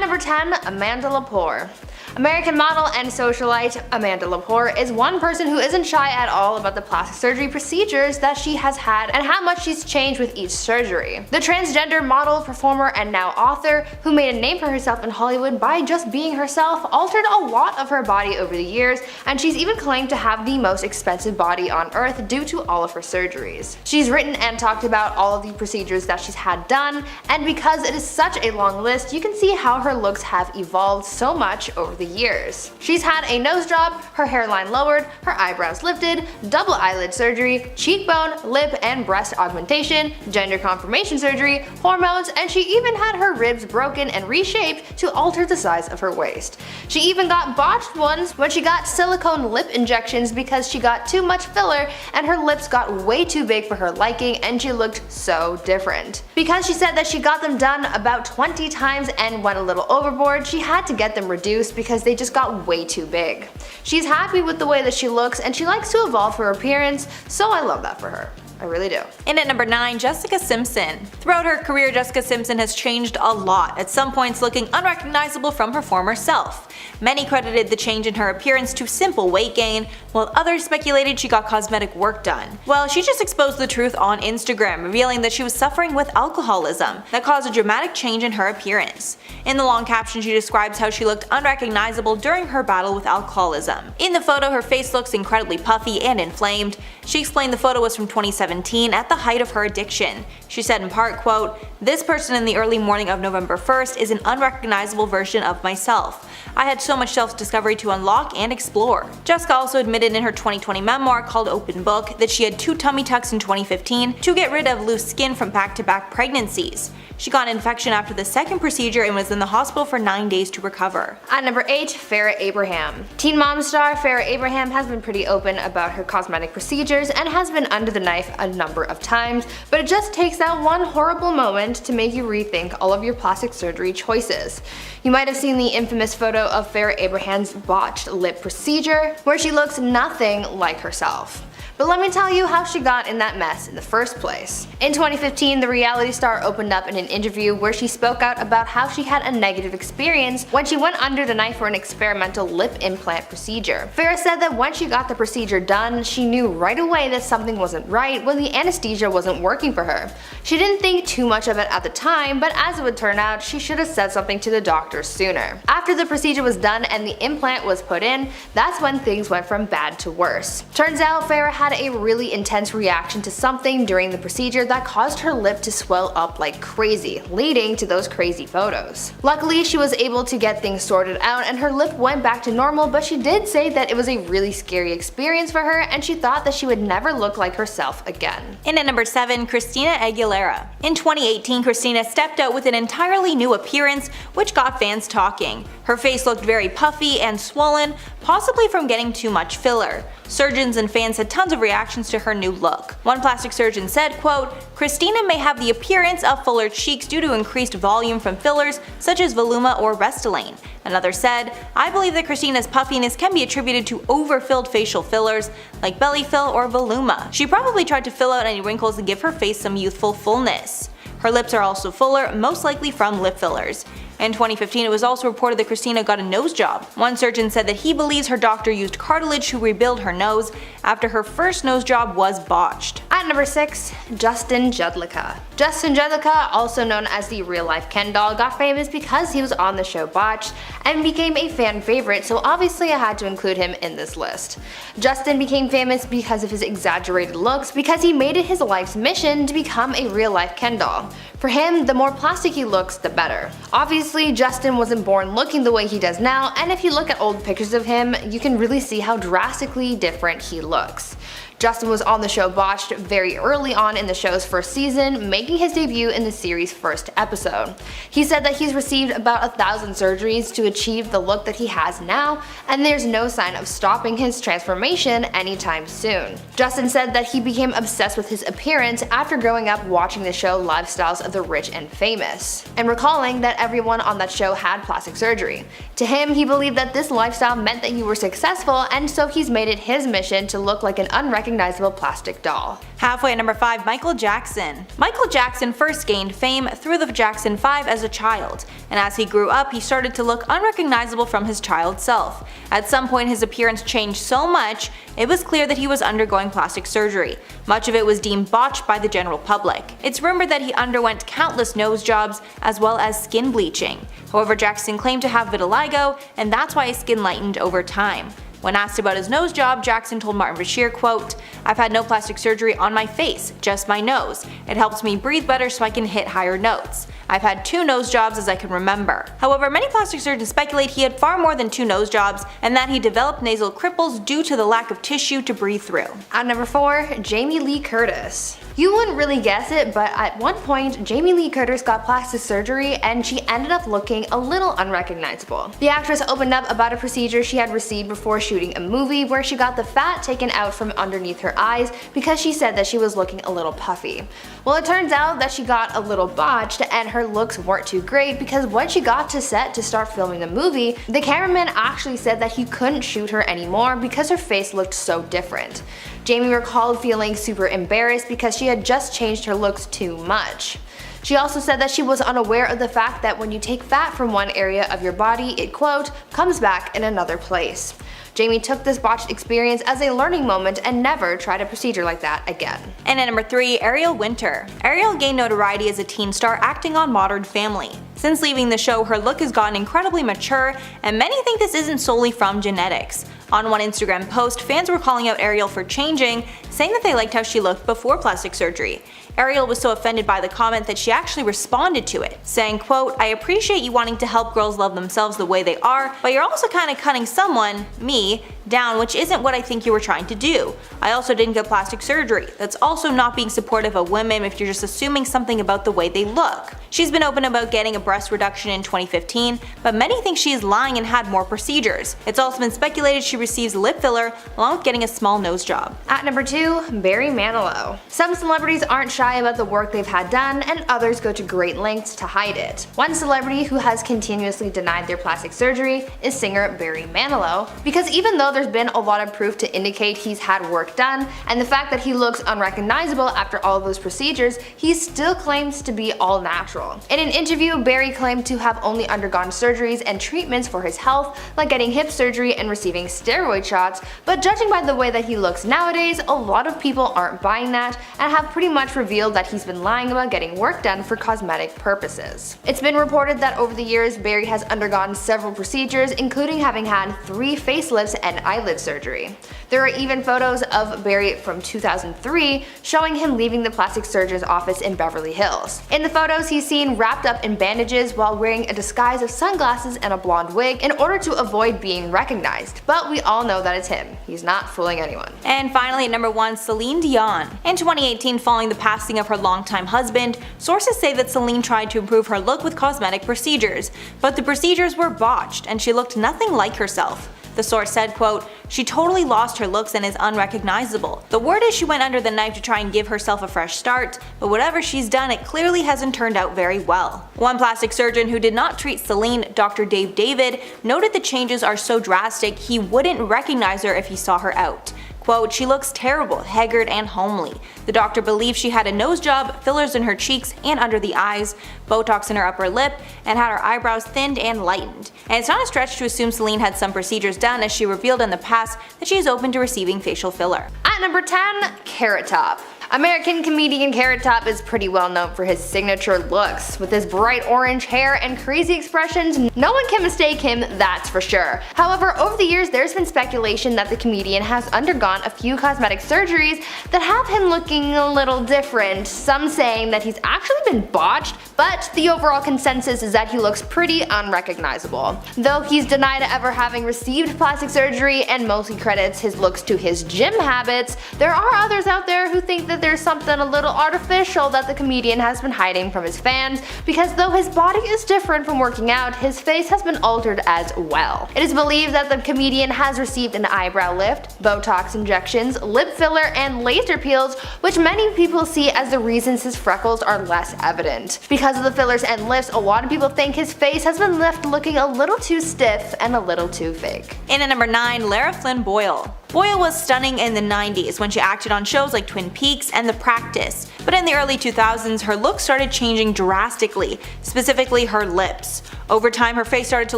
number 10, Amanda Lepore. American model and socialite Amanda Lepore is one person who isn't shy at all about the plastic surgery procedures that she has had and how much she's changed with each surgery. The transgender model, performer, and now author, who made a name for herself in Hollywood by just being herself, altered a lot of her body over the years, and she's even claimed to have the most expensive body on earth due to all of her surgeries. She's written and talked about all of the procedures that she's had done, and because it is such a long list, you can see how her looks have evolved so much over the years. She's had a nose job, her hairline lowered, her eyebrows lifted, double eyelid surgery, cheekbone, lip and breast augmentation, gender confirmation surgery, hormones, and she even had her ribs broken and reshaped to alter the size of her waist. She even got botched ones when she got silicone lip injections because she got too much filler and her lips got way too big for her liking and she looked so different. Because she said that she got them done about 20 times and went a little overboard, she had to get them reduced because they just got way too big. She's happy with the way that she looks and she likes to evolve her appearance, so I love that for her. I really do. And at number 9, Jessica Simpson. Throughout her career, Jessica Simpson has changed a lot, at some points looking unrecognizable from her former self. Many credited the change in her appearance to simple weight gain, while others speculated she got cosmetic work done. Well, she just exposed the truth on Instagram, revealing that she was suffering with alcoholism that caused a dramatic change in her appearance. In the long caption, she describes how she looked unrecognizable during her battle with alcoholism. In the photo, her face looks incredibly puffy and inflamed. She explained the photo was from 2017 at the height of her addiction. She said in part, quote, "This person in the early morning of November 1st is an unrecognizable version of myself. I had so much self-discovery to unlock and explore." Jessica also admitted in her 2020 memoir called Open Book that she had 2 tummy tucks in 2015 to get rid of loose skin from back-to-back pregnancies. She got an infection after the second procedure and was in the hospital for 9 days to recover. At number 8, Farrah Abraham. Teen Mom star Farrah Abraham has been pretty open about her cosmetic procedures and has been under the knife a number of times, but it just takes that one horrible moment to make you rethink all of your plastic surgery choices. You might have seen the infamous photo of Farrah Abraham's botched lip procedure, where she looks nothing like herself. But let me tell you how she got in that mess in the first place. In 2015, the reality star opened up in an interview where she spoke out about how she had a negative experience when she went under the knife for an experimental lip implant procedure. Farrah said that when she got the procedure done, she knew right away that something wasn't right when the anesthesia wasn't working for her. She didn't think too much of it at the time, but as it would turn out, she should have said something to the doctor sooner. After the procedure was done and the implant was put in, that's when things went from bad to worse. Turns out Farrah had a really intense reaction to something during the procedure that caused her lip to swell up like crazy, leading to those crazy photos. Luckily, she was able to get things sorted out and her lip went back to normal, but she did say that it was a really scary experience for her and she thought that she would never look like herself again. And at number 7, Christina Aguilera. In 2018, Christina stepped out with an entirely new appearance, which got fans talking. Her face looked very puffy and swollen, possibly from getting too much filler. Surgeons and fans had tons of reactions to her new look. One plastic surgeon said, quote, "Christina may have the appearance of fuller cheeks due to increased volume from fillers such as Voluma or Restylane." Another said, "I believe that Christina's puffiness can be attributed to overfilled facial fillers like Belly Fill or Voluma. She probably tried to fill out any wrinkles and give her face some youthful fullness." Her lips are also fuller, most likely from lip fillers. In 2015, it was also reported that Christina got a nose job. One surgeon said that he believes her doctor used cartilage to rebuild her nose after her first nose job was botched. At number 6, Justin Jedlicka. Justin Jedlicka, also known as the real-life Ken doll, got famous because he was on the show Botched and became a fan favorite, so obviously I had to include him in this list. Justin became famous because of his exaggerated looks because he made it his life's mission to become a real-life Ken doll. For him, the more plastic he looks, the better. Obviously, Justin wasn't born looking the way he does now, and if you look at old pictures of him, you can really see how drastically different he looks. Justin was on the show Botched very early on in the show's first season, making his debut in the series' first episode. He said that he's received about 1,000 surgeries to achieve the look that he has now, and there's no sign of stopping his transformation anytime soon. Justin said that he became obsessed with his appearance after growing up watching the show Lifestyles of the Rich and Famous, and recalling that everyone on that show had plastic surgery. To him, he believed that this lifestyle meant that you were successful, and so he's made it his mission to look like an unrecognizable unrecognizable plastic doll. Halfway at number 5, Michael Jackson. Michael Jackson first gained fame through the Jackson 5 as a child, and as he grew up he started to look unrecognizable from his child self. At some point his appearance changed so much, it was clear that he was undergoing plastic surgery. Much of it was deemed botched by the general public. It's rumored that he underwent countless nose jobs as well as skin bleaching. However, Jackson claimed to have vitiligo, and that's why his skin lightened over time. When asked about his nose job, Jackson told Martin Bashir, quote, "I've had no plastic surgery on my face, just my nose. It helps me breathe better so I can hit higher notes. I've had 2 nose jobs as I can remember." However, many plastic surgeons speculate he had far more than 2 nose jobs and that he developed nasal cripples due to the lack of tissue to breathe through. At number 4, Jamie Lee Curtis. You wouldn't really guess it, but at one point, Jamie Lee Curtis got plastic surgery and she ended up looking a little unrecognizable. The actress opened up about a procedure she had received before shooting a movie where she got the fat taken out from underneath her eyes because she said that she was looking a little puffy. Well, it turns out that she got a little botched and her looks weren't too great because when she got to set to start filming the movie, the cameraman actually said that he couldn't shoot her anymore because her face looked so different. Jamie recalled feeling super embarrassed because she had just changed her looks too much. She also said that she was unaware of the fact that when you take fat from one area of your body, it, quote, comes back in another place. Jamie took this botched experience as a learning moment and never tried a procedure like that again. And at number 3, Ariel Winter. Ariel gained notoriety as a teen star acting on Modern Family. Since leaving the show, her look has gotten incredibly mature, and many think this isn't solely from genetics. On one Instagram post, fans were calling out Ariel for changing, saying that they liked how she looked before plastic surgery. Ariel was so offended by the comment that she actually responded to it, saying, quote, "I appreciate you wanting to help girls love themselves the way they are, but you're also kinda cutting someone, me, down, which isn't what I think you were trying to do. I also didn't get plastic surgery. That's also not being supportive of women if you're just assuming something about the way they look." She's been open about getting a breast reduction in 2015, but many think she is lying and had more procedures. It's also been speculated she receives lip filler along with getting a small nose job. At number 2, Barry Manilow. Some celebrities aren't shy about the work they've had done, and others go to great lengths to hide it. One celebrity who has continuously denied their plastic surgery is singer Barry Manilow, because even though there's been a lot of proof to indicate he's had work done, and the fact that he looks unrecognizable after all of those procedures, he still claims to be all natural. In an interview, Barry claimed to have only undergone surgeries and treatments for his health, like getting hip surgery and receiving steroid shots, but judging by the way that he looks nowadays, a lot of people aren't buying that and have pretty much revealed that he's been lying about getting work done for cosmetic purposes. It's been reported that over the years, Barry has undergone several procedures, including having had 3 facelifts and eyelid surgery. There are even photos of Barry from 2003 showing him leaving the plastic surgeon's office in Beverly Hills. In the photos, he's seen wrapped up in bandages while wearing a disguise of sunglasses and a blonde wig in order to avoid being recognized. But we all know that it's him. He's not fooling anyone. And finally at number 1, Celine Dion. In 2018, following the passing of her longtime husband, sources say that Celine tried to improve her look with cosmetic procedures, but the procedures were botched and she looked nothing like herself. The source said, quote, "She totally lost her looks and is unrecognizable. The word is she went under the knife to try and give herself a fresh start, but whatever she's done, it clearly hasn't turned out very well." One plastic surgeon who did not treat Celine, Dr. Dave David, noted the changes are so drastic he wouldn't recognize her if he saw her out. Quote, "She looks terrible, haggard, and homely. The doctor believes she had a nose job, fillers in her cheeks and under the eyes, Botox in her upper lip, and had her eyebrows thinned and lightened." And it's not a stretch to assume Celine had some procedures done, as she revealed in the past that she is open to receiving facial filler. At number 10, Carrot Top. American comedian Carrot Top is pretty well known for his signature looks. With his bright orange hair and crazy expressions, no one can mistake him, that's for sure. However, over the years there's been speculation that the comedian has undergone a few cosmetic surgeries that have him looking a little different, some saying that he's actually been botched, but the overall consensus is that he looks pretty unrecognizable. Though he's denied ever having received plastic surgery and mostly credits his looks to his gym habits, there are others out there who think that there's something a little artificial that the comedian has been hiding from his fans, because though his body is different from working out, his face has been altered as well. It is believed that the comedian has received an eyebrow lift, Botox injections, lip filler, and laser peels, which many people see as the reasons his freckles are less evident. Because of the fillers and lifts, a lot of people think his face has been left looking a little too stiff and a little too fake. In at number 9, Lara Flynn Boyle. Boyle was stunning in the 90s when she acted on shows like Twin Peaks and The Practice, but in the early 2000s her look started changing drastically, specifically her lips. Over time her face started to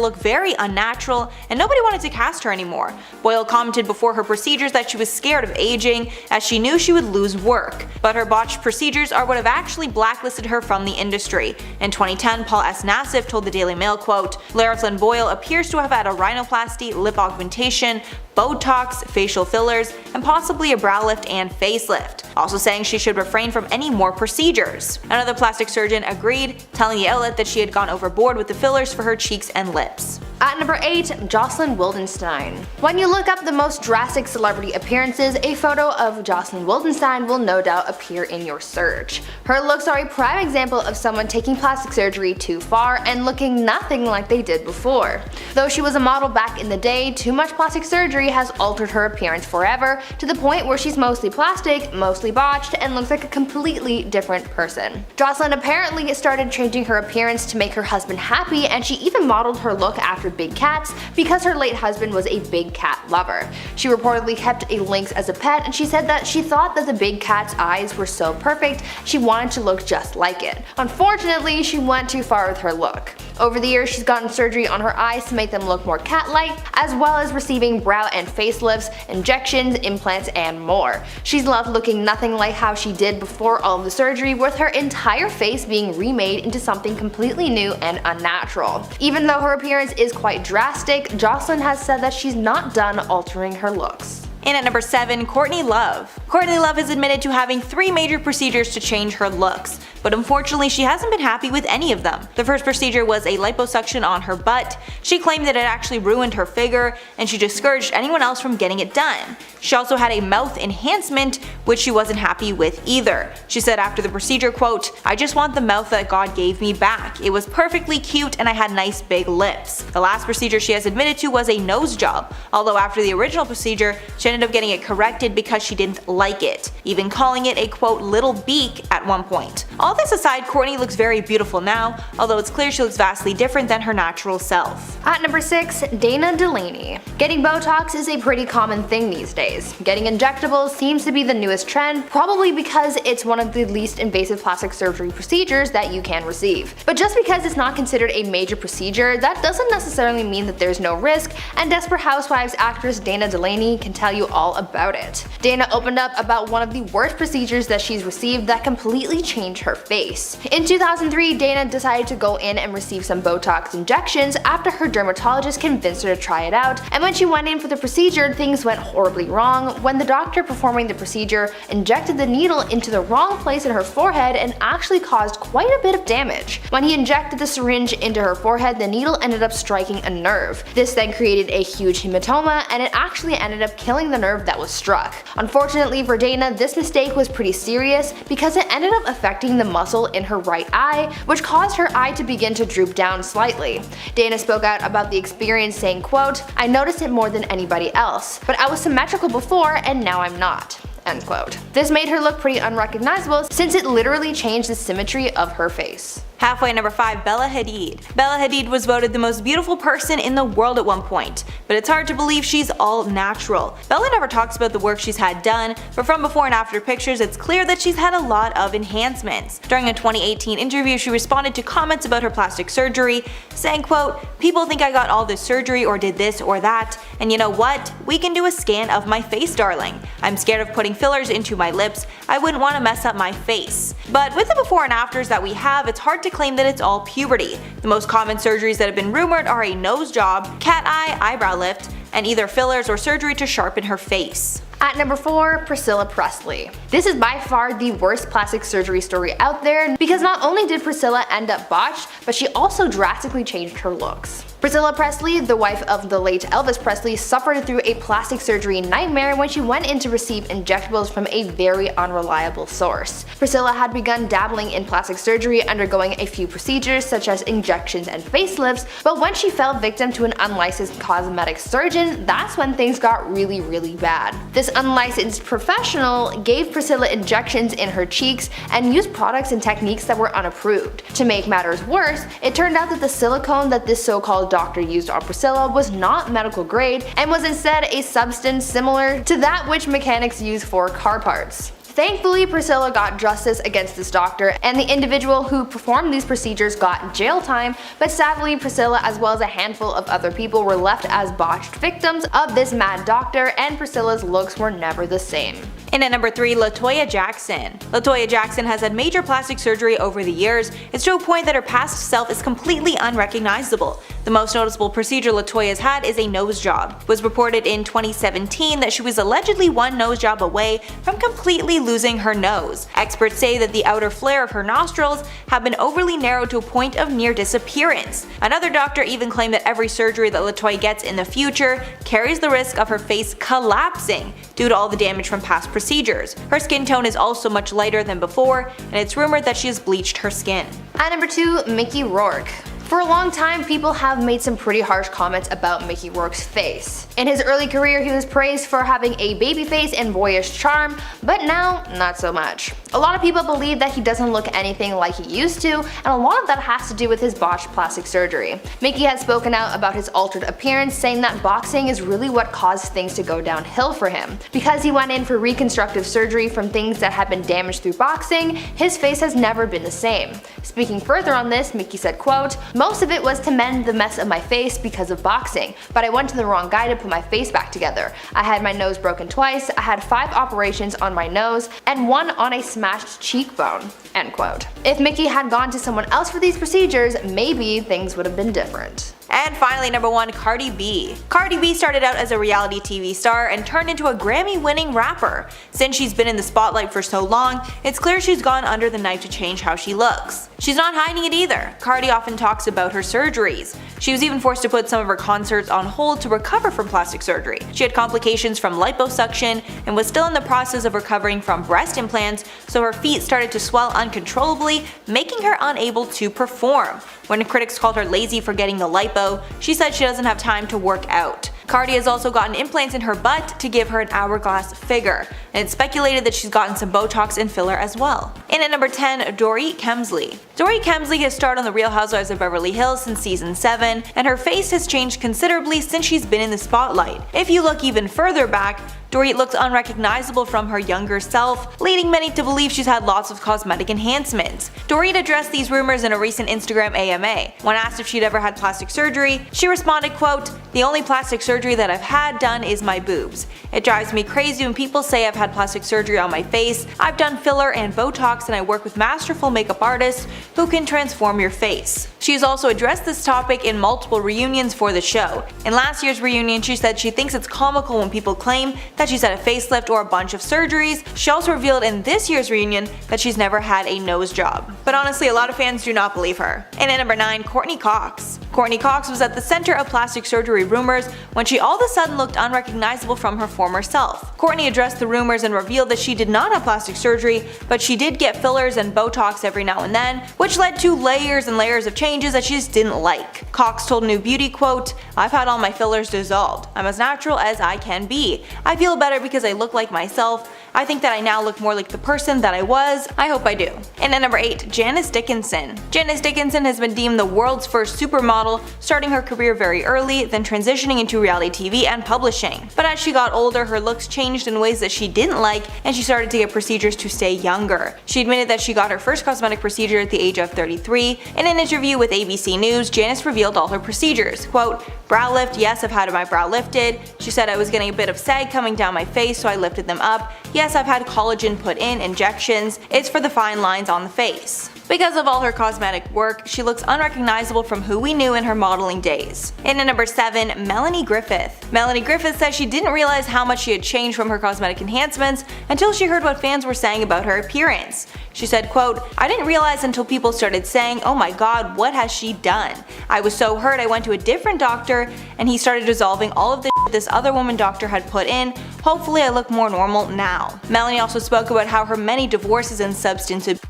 look very unnatural and nobody wanted to cast her anymore. Boyle commented before her procedures that she was scared of aging as she knew she would lose work, but her botched procedures are what have actually blacklisted her from the industry. In 2010, Paul S. Nassif told the Daily Mail, quote, "Lara Flynn Boyle appears to have had a rhinoplasty, lip augmentation, Botox, facial fillers, and possibly a brow lift and facelift," also saying she should refrain from any more procedures. Another plastic surgeon agreed, telling the outlet that she had gone overboard with the fillers for her cheeks and lips. At number 8, Jocelyn Wildenstein. When you look up the most drastic celebrity appearances, a photo of Jocelyn Wildenstein will no doubt appear in your search. Her looks are a prime example of someone taking plastic surgery too far and looking nothing like they did before. Though she was a model back in the day, too much plastic surgery has altered her appearance forever, to the point where she's mostly plastic, mostly botched, and looks like a completely different person. Jocelyn apparently started changing her appearance to make her husband happy, and she even modeled her look after big cats because her late husband was a big cat lover. She reportedly kept a lynx as a pet, and she said that she thought that the big cat's eyes were so perfect she wanted to look just like it. Unfortunately, she went too far with her look. Over the years, she's gotten surgery on her eyes to make them look more cat-like, as well as receiving brow and facelifts, injections, implants, and more. She's loved looking nothing like how she did before all of the surgery, with her entire face being remade into something completely new and unnatural. Even though her appearance is quite drastic, Jocelyn has said that she's not done altering her looks. And at number 7, Courtney Love. Courtney Love has admitted to having 3 major procedures to change her looks, but unfortunately she hasn't been happy with any of them. The first procedure was a liposuction on her butt. She claimed that it actually ruined her figure, and she discouraged anyone else from getting it done. She also had a mouth enhancement, which she wasn't happy with either. She said after the procedure, quote, "I just want the mouth that God gave me back. It was perfectly cute and I had nice big lips." The last procedure she has admitted to was a nose job, although after the original procedure, she ended up getting it corrected because she didn't like it, even calling it a quote little beak at one point. All this aside, Courtney looks very beautiful now, although it's clear she looks vastly different than her natural self. At number 6, Dana Delaney. Getting Botox is a pretty common thing these days. Getting injectables seems to be the newest trend, probably because it's one of the least invasive plastic surgery procedures that you can receive. But just because it's not considered a major procedure, that doesn't necessarily mean that there's no risk, and Desperate Housewives actress Dana Delaney can tell you all about it. Dana opened up about one of the worst procedures that she's received that completely changed her face. In 2003, Dana decided to go in and receive some Botox injections after her dermatologist convinced her to try it out, and when she went in for the procedure, things went horribly wrong when the doctor performing the procedure injected the needle into the wrong place in her forehead and actually caused quite a bit of damage. When he injected the syringe into her forehead, the needle ended up striking a nerve. This then created a huge hematoma, and it actually ended up killing the nerve that was struck. Unfortunately for Dana, this mistake was pretty serious because it ended up affecting the muscle in her right eye, which caused her eye to begin to droop down slightly. Dana spoke out about the experience saying, quote, "I noticed it more than anybody else, but I was symmetrical before and now I'm not." End quote. This made her look pretty unrecognizable since it literally changed the symmetry of her face. Halfway at number 5, Bella Hadid. Bella Hadid was voted the most beautiful person in the world at one point, but it's hard to believe she's all natural. Bella never talks about the work she's had done, but from before and after pictures it's clear that she's had a lot of enhancements. During a 2018 interview, she responded to comments about her plastic surgery, saying, quote, "People think I got all this surgery or did this or that, and you know what? We can do a scan of my face, darling. I'm scared of putting fillers into my lips. I wouldn't want to mess up my face." But with the before and afters that we have, it's hard to claim that it's all puberty. The most common surgeries that have been rumored are a nose job, cat eye, eyebrow lift, and either fillers or surgery to sharpen her face. At number 4, Priscilla Presley. This is by far the worst plastic surgery story out there because not only did Priscilla end up botched, but she also drastically changed her looks. Priscilla Presley, the wife of the late Elvis Presley, suffered through a plastic surgery nightmare when she went in to receive injectables from a very unreliable source. Priscilla had begun dabbling in plastic surgery, undergoing a few procedures such as injections and facelifts, but when she fell victim to an unlicensed cosmetic surgeon, that's when things got really bad. This unlicensed professional gave Priscilla injections in her cheeks and used products and techniques that were unapproved. To make matters worse, it turned out that the silicone that this so-called doctor used on Priscilla was not medical grade and was instead a substance similar to that which mechanics use for car parts. Thankfully, Priscilla got justice against this doctor, and the individual who performed these procedures got jail time, but sadly Priscilla as well as a handful of other people were left as botched victims of this mad doctor, and Priscilla's looks were never the same. In at number 3, Latoya Jackson. Latoya Jackson has had major plastic surgery over the years. It's to a point that her past self is completely unrecognizable. The most noticeable procedure Latoya has had is a nose job. It was reported in 2017 that she was allegedly one nose job away from completely losing her nose. Experts say that the outer flare of her nostrils have been overly narrowed to a point of near disappearance. Another doctor even claimed that every surgery that Latoya gets in the future carries the risk of her face collapsing due to all the damage from past procedures. Her skin tone is also much lighter than before, and it's rumored that she has bleached her skin. At number 2, Mickey Rourke. For a long time, people have made some pretty harsh comments about Mickey Rourke's face. In his early career, he was praised for having a baby face and boyish charm, but now, not so much. A lot of people believe that he doesn't look anything like he used to, and a lot of that has to do with his botched plastic surgery. Mickey has spoken out about his altered appearance, saying that boxing is really what caused things to go downhill for him. Because he went in for reconstructive surgery from things that had been damaged through boxing, his face has never been the same. Speaking further on this, Mickey said, quote, "Most of it was to mend the mess of my face because of boxing, but I went to the wrong guy to put my face back together. I had my nose broken twice, I had 5 operations on my nose, and 1 on a smashed cheekbone." End quote. If Mickey had gone to someone else for these procedures, maybe things would have been different. And finally, number 1, Cardi B. Cardi B started out as a reality TV star and turned into a Grammy-winning rapper. Since she's been in the spotlight for so long, it's clear she's gone under the knife to change how she looks. She's not hiding it either. Cardi often talks about her surgeries. She was even forced to put some of her concerts on hold to recover from plastic surgery. She had complications from liposuction and was still in the process of recovering from breast implants, so her feet started to swell uncontrollably, making her unable to perform. When critics called her lazy for getting the lipo, she said she doesn't have time to work out. Cardi has also gotten implants in her butt to give her an hourglass figure, and it's speculated that she's gotten some Botox and filler as well. In at number 10, Dorit Kemsley. Dorit Kemsley has starred on The Real Housewives of Beverly Hills since season 7, and her face has changed considerably since she's been in the spotlight. If you look even further back, Dorit looks unrecognizable from her younger self, leading many to believe she's had lots of cosmetic enhancements. Dorit addressed these rumors in a recent Instagram AMA. When asked if she'd ever had plastic surgery, she responded, quote, "The only plastic surgery that I've had done is my boobs. It drives me crazy when people say I've had plastic surgery on my face. I've done filler and Botox, and I work with masterful makeup artists who can transform your face." She has also addressed this topic in multiple reunions for the show. In last year's reunion, she said she thinks it's comical when people claim that she's had a facelift or a bunch of surgeries. She also revealed in this year's reunion that she's never had a nose job. But honestly, a lot of fans do not believe her. And at number 9, Courtney Cox. Courtney Cox was at the center of plastic surgery rumors when she all of a sudden looked unrecognizable from her former self. Courtney addressed the rumors and revealed that she did not have plastic surgery, but she did get fillers and Botox every now and then, which led to layers and layers of changes that she just didn't like. Cox told New Beauty, quote, "I've had all my fillers dissolved. I'm as natural as I can be. I feel better because I look like myself. I think that I now look more like the person that I was. I hope I do." And at number 8, Janice Dickinson. Janice Dickinson has been deemed the world's first supermodel, starting her career very early, then transitioning into reality TV and publishing. But as she got older, her looks changed in ways that she didn't like, and she started to get procedures to stay younger. She admitted that she got her first cosmetic procedure at the age of 33. In an interview with ABC News, Janice revealed all her procedures. Quote, "Brow lift, yes, I've had my brow lifted." She said, "I was getting a bit of sag coming down my face, so I lifted them up. Yes, I've had collagen put in, injections. It's for the fine lines on the face." Because of all her cosmetic work, she looks unrecognizable from who we knew in her modeling days. And at number 7, Melanie Griffith. Melanie Griffith says she didn't realize how much she had changed from her cosmetic enhancements until she heard what fans were saying about her appearance. She said, quote, "I didn't realize until people started saying, 'Oh my god, what has she done?' I was so hurt I went to a different doctor and he started dissolving all of the shit this other woman doctor had put in. Hopefully I look more normal now." Melanie also spoke about how her many divorces and substance abuse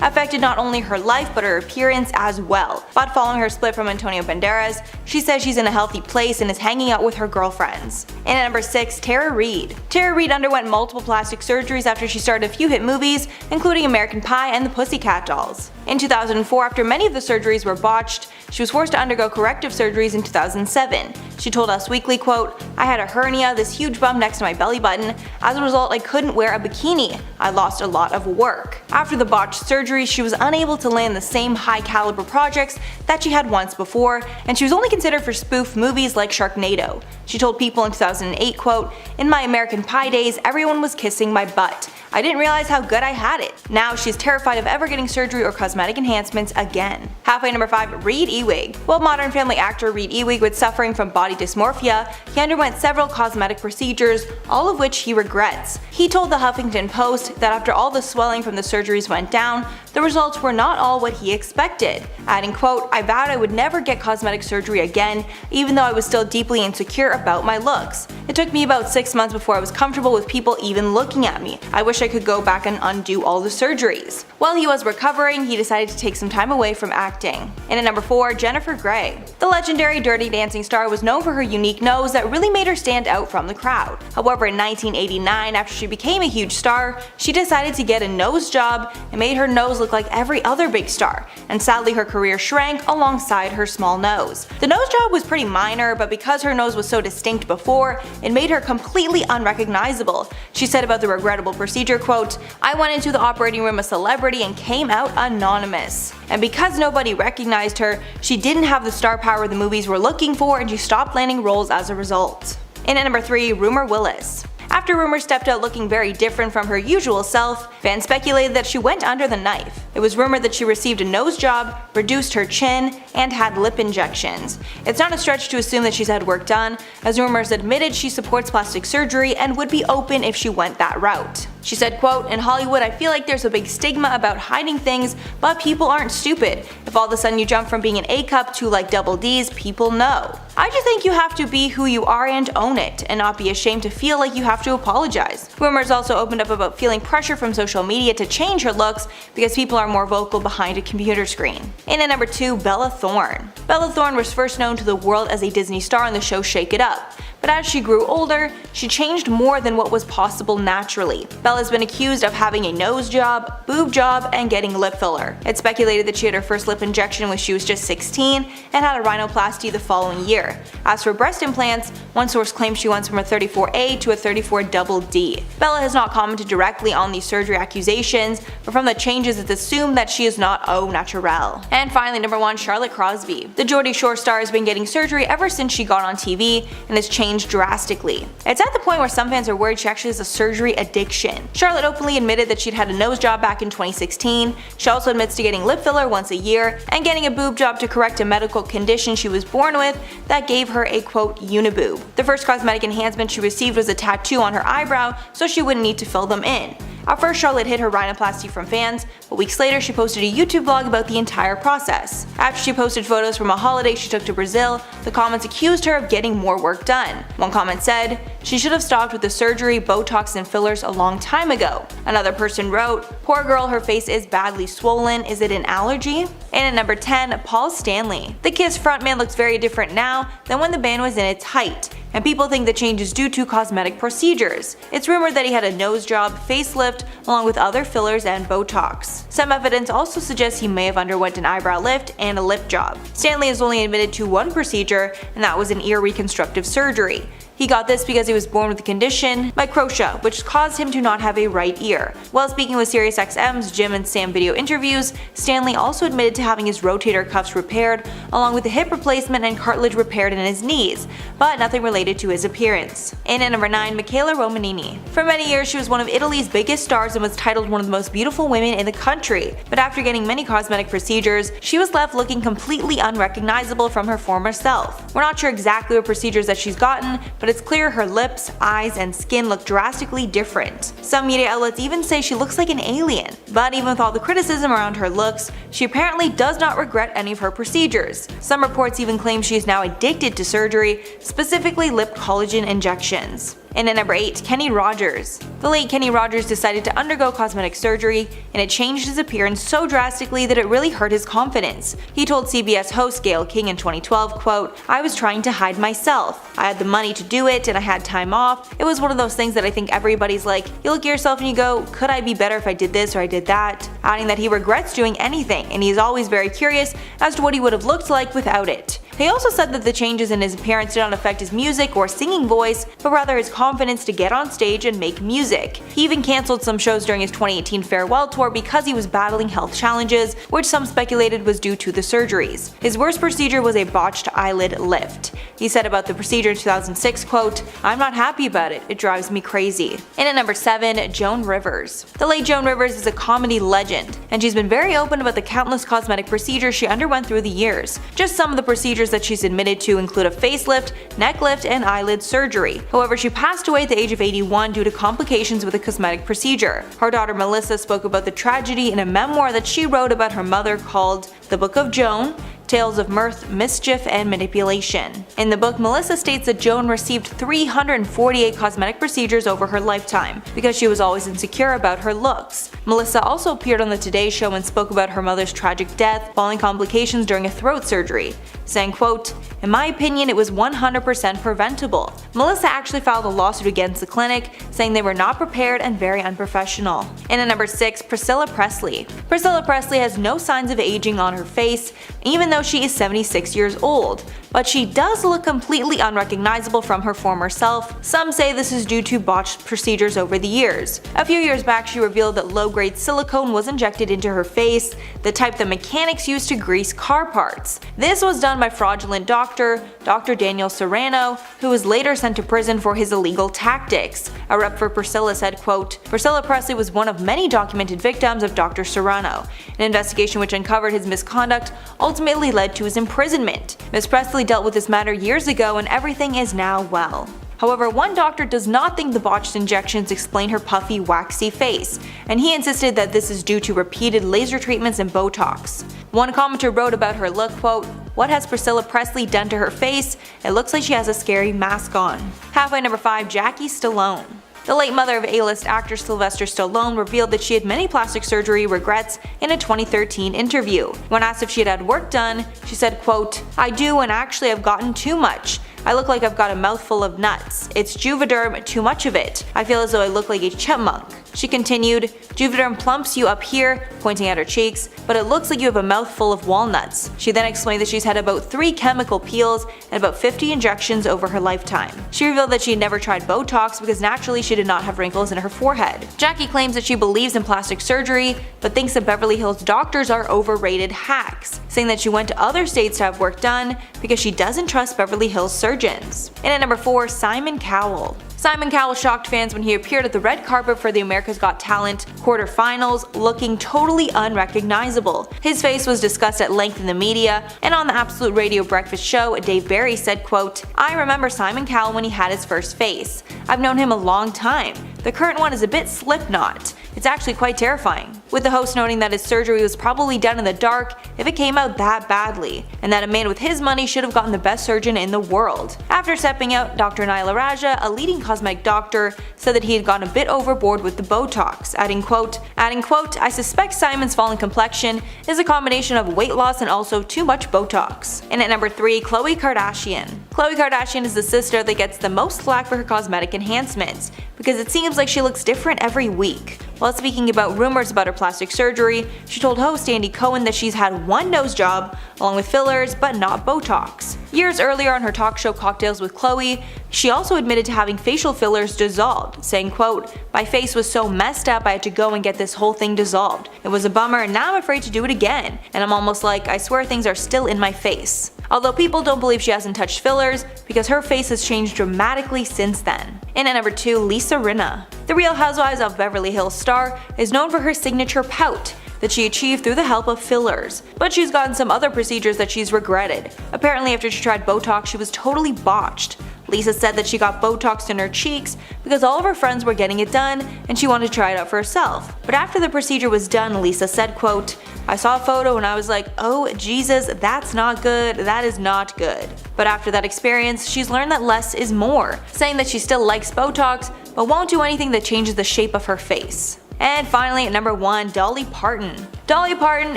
affected not only her life but her appearance as well. But following her split from Antonio Banderas, she says she's in a healthy place and is hanging out with her girlfriends. And at number 6, Tara Reid. Tara Reid underwent multiple plastic surgeries after she starred a few hit movies, including American Pie and the Pussycat Dolls. In 2004, after many of the surgeries were botched, She was forced to undergo corrective surgeries in 2007. She told Us Weekly, quote, "I had a hernia, this huge bump next to my belly button. As a result, I couldn't wear a bikini. I lost a lot of work." After the botched surgery, she was unable to land the same high-caliber projects that she had once before, and she was only considered for spoof movies like Sharknado. She told People in 2008, quote, "In my American Pie days, everyone was kissing my butt. I didn't realize how good I had it." Now she's terrified of ever getting surgery or cosmetic enhancements again. Halfway number 5, Reed Ewig. While Modern Family actor Reed Ewig was suffering from body dysmorphia, he underwent several cosmetic procedures, all of which he regrets. He told the Huffington Post that after all the swelling from the surgeries went down, the results were not all what he expected, adding, quote, "I vowed I would never get cosmetic surgery again, even though I was still deeply insecure about my looks. It took me about 6 months before I was comfortable with people even looking at me. I wish I could go back and undo all the surgeries." While he was recovering, he decided to take some time away from acting. And at number 4, Jennifer Grey. The legendary Dirty Dancing star was known for her unique nose that really made her stand out from the crowd. However, in 1989, after she became a huge star, she decided to get a nose job and made her nose look like every other big star, and sadly her career shrank alongside her small nose. The nose job was pretty minor, but because her nose was so distinct before, it made her completely unrecognizable. She said about the regrettable procedure, quote, "I went into the operating room a celebrity and came out anonymous. And because nobody recognized her, she didn't have the star power the movies were looking for, and she stopped landing roles as a result." And at number 3, Rumer Willis. After Rumer stepped out looking very different from her usual self, fans speculated that she went under the knife. It was rumored that she received a nose job, reduced her chin, and had lip injections. It's not a stretch to assume that she's had work done, as Rumors admitted she supports plastic surgery and would be open if she went that route. She said, quote, "In Hollywood I feel like there's a big stigma about hiding things, but people aren't stupid. If all of a sudden you jump from being an A cup to like double D's, people know. I just think you have to be who you are and own it, and not be ashamed to feel like you have to apologize." Rumors also opened up about feeling pressure from social media to change her looks because people are more vocal behind a computer screen. And at number 2, Bella Thorne. Bella Thorne was first known to the world as a Disney star on the show Shake It Up. But as she grew older, she changed more than what was possible naturally. Bella's been accused of having a nose job, boob job, and getting lip filler. It's speculated that she had her first lip injection when she was just 16 and had a rhinoplasty the following year. As for breast implants, one source claims she went from a 34A to a 34D. Bella has not commented directly on these surgery accusations, but from the changes it's assumed that she is not au naturel. And finally, number 1, Charlotte Crosby. The Geordie Shore star has been getting surgery ever since she got on TV and has changed drastically. It's at the point where some fans are worried she actually has a surgery addiction. Charlotte openly admitted that she'd had a nose job back in 2016. She also admits to getting lip filler once a year and getting a boob job to correct a medical condition she was born with that gave her a quote uniboob. The first cosmetic enhancement she received was a tattoo on her eyebrow so she wouldn't need to fill them in. At first, Charlotte hid her rhinoplasty from fans, but weeks later she posted a YouTube vlog about the entire process. After she posted photos from a holiday she took to Brazil, the comments accused her of getting more work done. One comment said, "She should have stopped with the surgery, Botox, and fillers a long time ago." Another person wrote, "Poor girl, her face is badly swollen, is it an allergy?" And at number 10, Paul Stanley. The Kiss frontman looks very different now than when the band was in its height, and people think the change is due to cosmetic procedures. It's rumored that he had a nose job, facelift, along with other fillers and Botox. Some evidence also suggests he may have underwent an eyebrow lift and a lip job. Stanley has only admitted to one procedure, and that was an ear reconstructive surgery. He got this because he was born with a condition, microtia, which caused him to not have a right ear. While speaking with SiriusXM's Jim and Sam video interviews, Stanley also admitted to having his rotator cuffs repaired, along with a hip replacement and cartilage repaired in his knees, but nothing related to his appearance. And at number 9, Michaela Romanini. For many years she was one of Italy's biggest stars and was titled one of the most beautiful women in the country, but after getting many cosmetic procedures, she was left looking completely unrecognizable from her former self. We're not sure exactly what procedures that she's gotten, but it's clear her lips, eyes, and skin look drastically different. Some media outlets even say she looks like an alien. But even with all the criticism around her looks, she apparently does not regret any of her procedures. Some reports even claim she is now addicted to surgery, specifically lip collagen injections. And at number 8, Kenny Rogers. The late Kenny Rogers decided to undergo cosmetic surgery, and it changed his appearance so drastically that it really hurt his confidence. He told CBS host Gayle King in 2012, quote, "I was trying to hide myself. I had the money to do it and I had time off. It was one of those things that I think everybody's like, you look at yourself and you go, could I be better if I did this or I did that?" Adding that he regrets doing anything and he's always very curious as to what he would have looked like without it. He also said that the changes in his appearance did not affect his music or singing voice, but rather his confidence to get on stage and make music. He even cancelled some shows during his 2018 farewell tour because he was battling health challenges, which some speculated was due to the surgeries. His worst procedure was a botched eyelid lift. He said about the procedure in 2006, quote, "I'm not happy about it, it drives me crazy." And at number 7, Joan Rivers. The late Joan Rivers is a comedy legend, and she's been very open about the countless cosmetic procedures she underwent through the years. Just some of the procedures that she's admitted to include a facelift, neck lift, and eyelid surgery. However, she passed away at the age of 81 due to complications with a cosmetic procedure. Her daughter Melissa spoke about the tragedy in a memoir that she wrote about her mother called The Book of Joan, Tales of Mirth, Mischief, and Manipulation. In the book, Melissa states that Joan received 348 cosmetic procedures over her lifetime because she was always insecure about her looks. Melissa also appeared on the Today Show and spoke about her mother's tragic death following complications during a throat surgery, saying, quote, "In my opinion, it was 100% preventable." Melissa actually filed a lawsuit against the clinic, saying they were not prepared and very unprofessional. And at number 6, Priscilla Presley. Priscilla Presley has no signs of aging on her face, even though she is 76 years old, but she does look completely unrecognizable from her former self. Some say this is due to botched procedures over the years. A few years back, she revealed that low-grade silicone was injected into her face, the type that mechanics use to grease car parts. This was done by fraudulent doctor, Dr. Daniel Serrano, who was later sent to prison for his illegal tactics. A rep for Priscilla said, quote, "Priscilla Presley was one of many documented victims of Dr. Serrano. An investigation which uncovered his misconduct ultimately led to his imprisonment. Ms. Presley dealt with this matter years ago and everything is now well." However, one doctor does not think the botched injections explain her puffy, waxy face, and he insisted that this is due to repeated laser treatments and Botox. One commenter wrote about her look, quote, "What has Priscilla Presley done to her face? It looks like she has a scary mask on." Halfway number 5, Jackie Stallone. The late mother of A-list actor Sylvester Stallone revealed that she had many plastic surgery regrets in a 2013 interview. When asked if she had had work done, she said, quote, "I do, and actually I've gotten too much. I look like I've got a mouthful of nuts. It's Juvederm, too much of it. I feel as though I look like a chipmunk." She continued, "Juvederm plumps you up here," pointing at her cheeks, "but it looks like you have a mouthful of walnuts." She then explained that she's had about 3 chemical peels and about 50 injections over her lifetime. She revealed that she had never tried Botox because naturally she did not have wrinkles in her forehead. Jackie claims that she believes in plastic surgery, but thinks that Beverly Hills doctors are overrated hacks, saying that she went to other states to have work done because she doesn't trust Beverly Hills surgeons. And at number 4, Simon Cowell. Simon Cowell shocked fans when he appeared at the red carpet for the America's Got Talent quarterfinals, looking totally unrecognizable. His face was discussed at length in the media, and on the Absolute Radio Breakfast show, Dave Barry said, quote, "I remember Simon Cowell when he had his first face. I've known him a long time. The current one is a bit Slipknot. It's actually quite terrifying," with the host noting that his surgery was probably done in the dark if it came out that badly, and that a man with his money should have gotten the best surgeon in the world. After stepping out, Dr. Naila Raja, a leading cosmetic doctor, said that he had gone a bit overboard with the Botox, adding quote, "I suspect Simon's fallen complexion is a combination of weight loss and also too much Botox." And at number 3, Khloe Kardashian. Khloe Kardashian is the sister that gets the most flack for her cosmetic enhancements, because it seems like she looks different every week. While speaking about rumors about her plastic surgery, she told host Andy Cohen that she's had one nose job, along with fillers, but not Botox. Years earlier on her talk show Cocktails with Khloe, she also admitted to having facial fillers dissolved, saying, quote, "My face was so messed up I had to go and get this whole thing dissolved. It was a bummer and now I'm afraid to do it again, and I'm almost like, I swear things are still in my face." Although people don't believe she hasn't touched fillers, because her face has changed dramatically since then. And at number 2, Lisa Rinna. The Real Housewives of Beverly Hills star is known for her signature pout that she achieved through the help of fillers, but she's gotten some other procedures that she's regretted. Apparently after she tried Botox, she was totally botched. Lisa said that she got Botox in her cheeks because all of her friends were getting it done and she wanted to try it out for herself. But after the procedure was done, Lisa said, quote, "I saw a photo and I was like, oh Jesus, that's not good, that is not good." But after that experience, she's learned that less is more, saying that she still likes Botox but won't do anything that changes the shape of her face. And finally, at number 1, Dolly Parton. Dolly Parton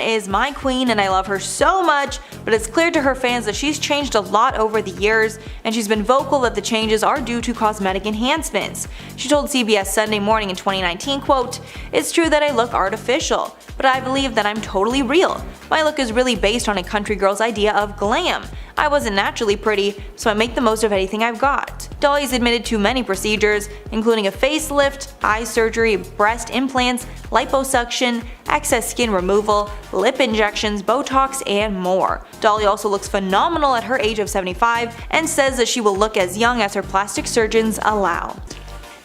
is my queen and I love her so much, but it's clear to her fans that she's changed a lot over the years, and she's been vocal that the changes are due to cosmetic enhancements. She told CBS Sunday Morning in 2019, quote, "It's true that I look artificial, but I believe that I'm totally real. My look is really based on a country girl's idea of glam. I wasn't naturally pretty, so I make the most of anything I've got." Dolly's admitted to many procedures, including a facelift, eye surgery, breast implants, liposuction, excess skin removal, lip injections, Botox, and more. Dolly also looks phenomenal at her age of 75 and says that she will look as young as her plastic surgeons allow.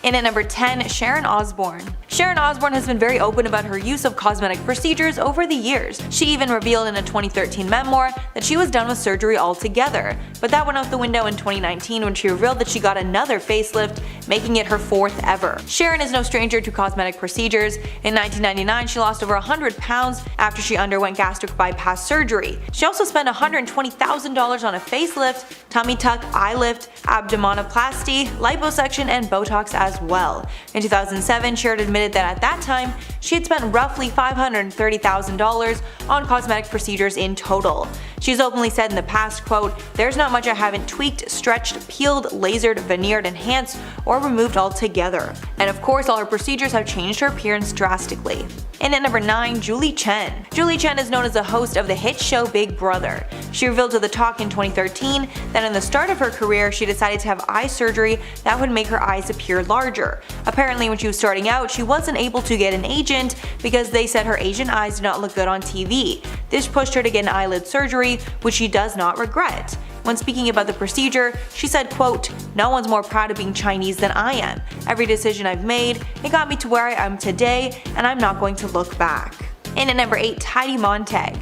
In at number 10, Sharon Osbourne. Sharon Osbourne has been very open about her use of cosmetic procedures over the years. She even revealed in a 2013 memoir that she was done with surgery altogether, but that went out the window in 2019 when she revealed that she got another facelift, making it her 4th ever. Sharon is no stranger to cosmetic procedures. In 1999, she lost over 100 pounds after she underwent gastric bypass surgery. She also spent $120,000 on a facelift, tummy tuck, eye lift, abdominoplasty, liposuction, and Botox as well. In 2007, Sharon admitted that at that time, she had spent roughly $530,000 on cosmetic procedures in total. She's openly said in the past, quote, "There's not much I haven't tweaked, stretched, peeled, lasered, veneered, enhanced, or removed altogether." And of course, all her procedures have changed her appearance drastically. And at number 9, Julie Chen. Julie Chen is known as the host of the hit show Big Brother. She revealed to The Talk in 2013 that in the start of her career she decided to have eye surgery that would make her eyes appear larger. Apparently when she was starting out, she wasn't able to get an agent because they said her Asian eyes did not look good on TV. This pushed her to get an eyelid surgery, which she does not regret. When speaking about the procedure, she said, quote, "No one's more proud of being Chinese than I am. Every decision I've made, it got me to where I am today, and I'm not going to look back." And at number 8, Heidi Montag.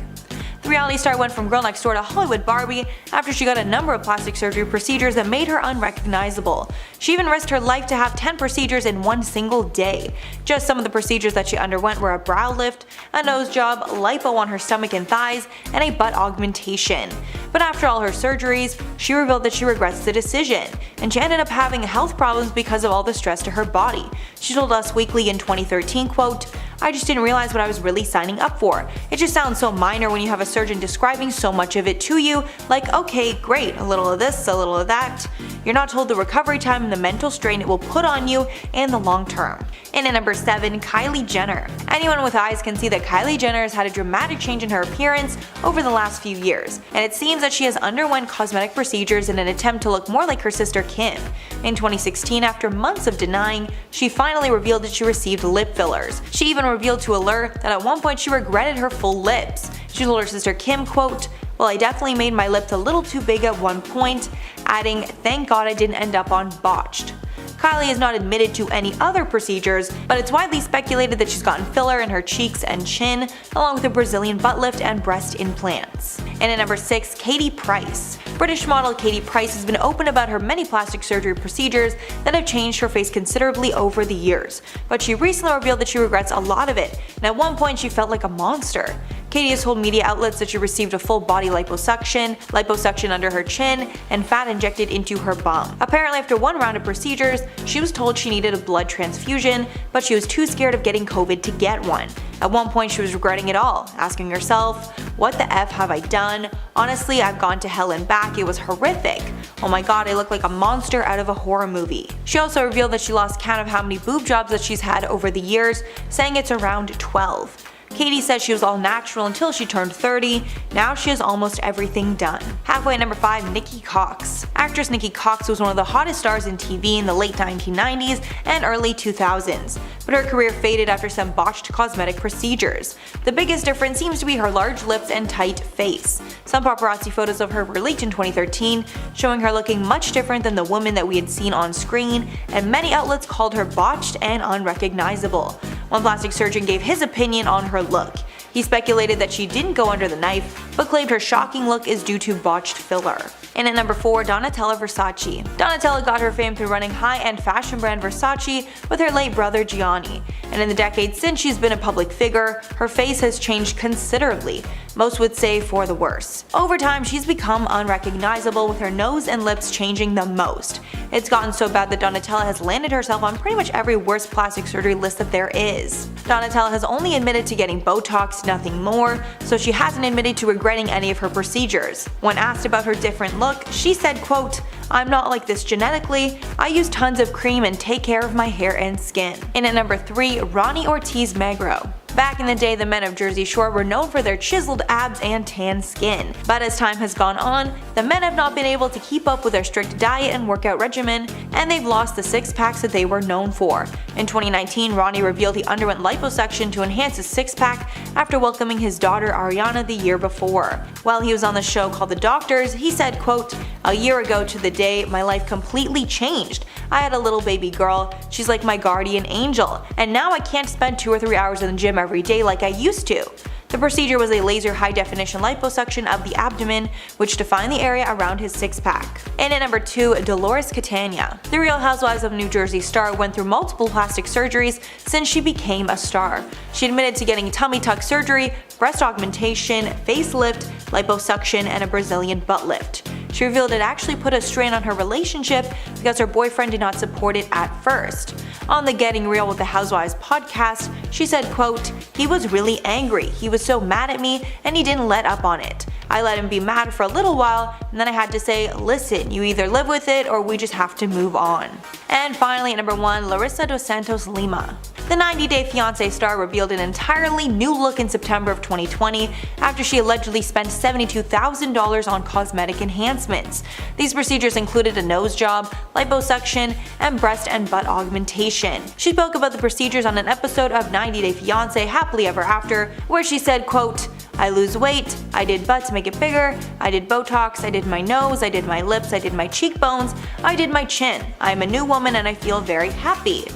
The reality star went from girl next door to Hollywood Barbie after she got a number of plastic surgery procedures that made her unrecognizable. She even risked her life to have 10 procedures in one single day. Just some of the procedures that she underwent were a brow lift, a nose job, lipo on her stomach and thighs, and a butt augmentation. But after all her surgeries, she revealed that she regrets the decision, and she ended up having health problems because of all the stress to her body. She told Us Weekly in 2013, quote, "I just didn't realize what I was really signing up for. It just sounds so minor when you have a surgeon describing so much of it to you, like okay, great, a little of this, a little of that. You're not told the recovery time and the mental strain it will put on you in the long term." And at number 7, Kylie Jenner. Anyone with eyes can see that Kylie Jenner has had a dramatic change in her appearance over the last few years, and it seems that she has underwent cosmetic procedures in an attempt to look more like her sister Kim. In 2016, after months of denying, she finally revealed that she received lip fillers. She even revealed to Allure that at one point she regretted her full lips. She told her sister Kim, quote, "Well, I definitely made my lips a little too big at one point," adding, "Thank God I didn't end up on Botched." Kylie has not admitted to any other procedures, but it's widely speculated that she's gotten filler in her cheeks and chin, along with a Brazilian butt lift and breast implants. And at number 6, Katie Price. British model Katie Price has been open about her many plastic surgery procedures that have changed her face considerably over the years, but she recently revealed that she regrets a lot of it, and at one point she felt like a monster. Katie has told media outlets that she received a full body liposuction under her chin, and fat injected into her bum. Apparently after one round of procedures, she was told she needed a blood transfusion, but she was too scared of getting COVID to get one. At one point she was regretting it all, asking herself, "What the F have I done? Honestly, I've gone to hell and back, it was horrific. Oh my god, I look like a monster out of a horror movie." She also revealed that she lost count of how many boob jobs that she's had over the years, saying it's around 12. Katie said she was all natural until she turned 30, now she has almost everything done. Halfway at number 5, Nikki Cox. Actress Nikki Cox was one of the hottest stars in TV in the late 1990s and early 2000s, but her career faded after some botched cosmetic procedures. The biggest difference seems to be her large lips and tight face. Some paparazzi photos of her were leaked in 2013, showing her looking much different than the woman that we had seen on screen, and many outlets called her botched and unrecognizable. One plastic surgeon gave his opinion on her look. He speculated that she didn't go under the knife, but claimed her shocking look is due to botched filler. And at number 4, Donatella Versace. Donatella got her fame through running high-end fashion brand Versace with her late brother Gianni, and in the decades since she's been a public figure, her face has changed considerably, most would say for the worse. Over time, she's become unrecognizable, with her nose and lips changing the most. It's gotten so bad that Donatella has landed herself on pretty much every worst plastic surgery list that there is. Donatella has only admitted to getting Botox, nothing more, so she hasn't admitted to regretting any of her procedures. When asked about her different look, she said, quote, "I'm not like this genetically. I use tons of cream and take care of my hair and skin." And at number 3, Ronnie Ortiz Magro. Back in the day, the men of Jersey Shore were known for their chiseled abs and tan skin. But as time has gone on, the men have not been able to keep up with their strict diet and workout regimen, and they've lost the six-packs that they were known for. In 2019, Ronnie revealed he underwent liposuction to enhance his six-pack after welcoming his daughter Ariana the year before. While he was on the show called The Doctors, he said, quote, "A year ago to the day, my life completely changed. I had a little baby girl, she's like my guardian angel, and now I can't spend 2 or 3 hours in the gym every day like I used to." The procedure was a laser high-definition liposuction of the abdomen, which defined the area around his six-pack. And at number 2, Dolores Catania. The Real Housewives of New Jersey star went through multiple plastic surgeries since she became a star. She admitted to getting tummy tuck surgery, breast augmentation, facelift, liposuction, and a Brazilian butt lift. She revealed it actually put a strain on her relationship because her boyfriend did not support it at first. On the Getting Real with the Housewives podcast, she said, quote, "He was really angry. He was so mad at me and he didn't let up on it. I let him be mad for a little while, and then I had to say, listen, you either live with it or we just have to move on." And finally at number 1, Larissa dos Santos Lima. The 90 Day Fiancé star revealed an entirely new look in September of 2020 after she allegedly spent $72,000 on cosmetic enhancements. These procedures included a nose job, liposuction, and breast and butt augmentation. She spoke about the procedures on an episode of 90 Day Fiancé Happily Ever After, where she said, quote, "I lose weight, I did butt to make it bigger, I did Botox, I did my nose, I did my lips, I did my cheekbones, I did my chin. I am a new woman and I feel very happy."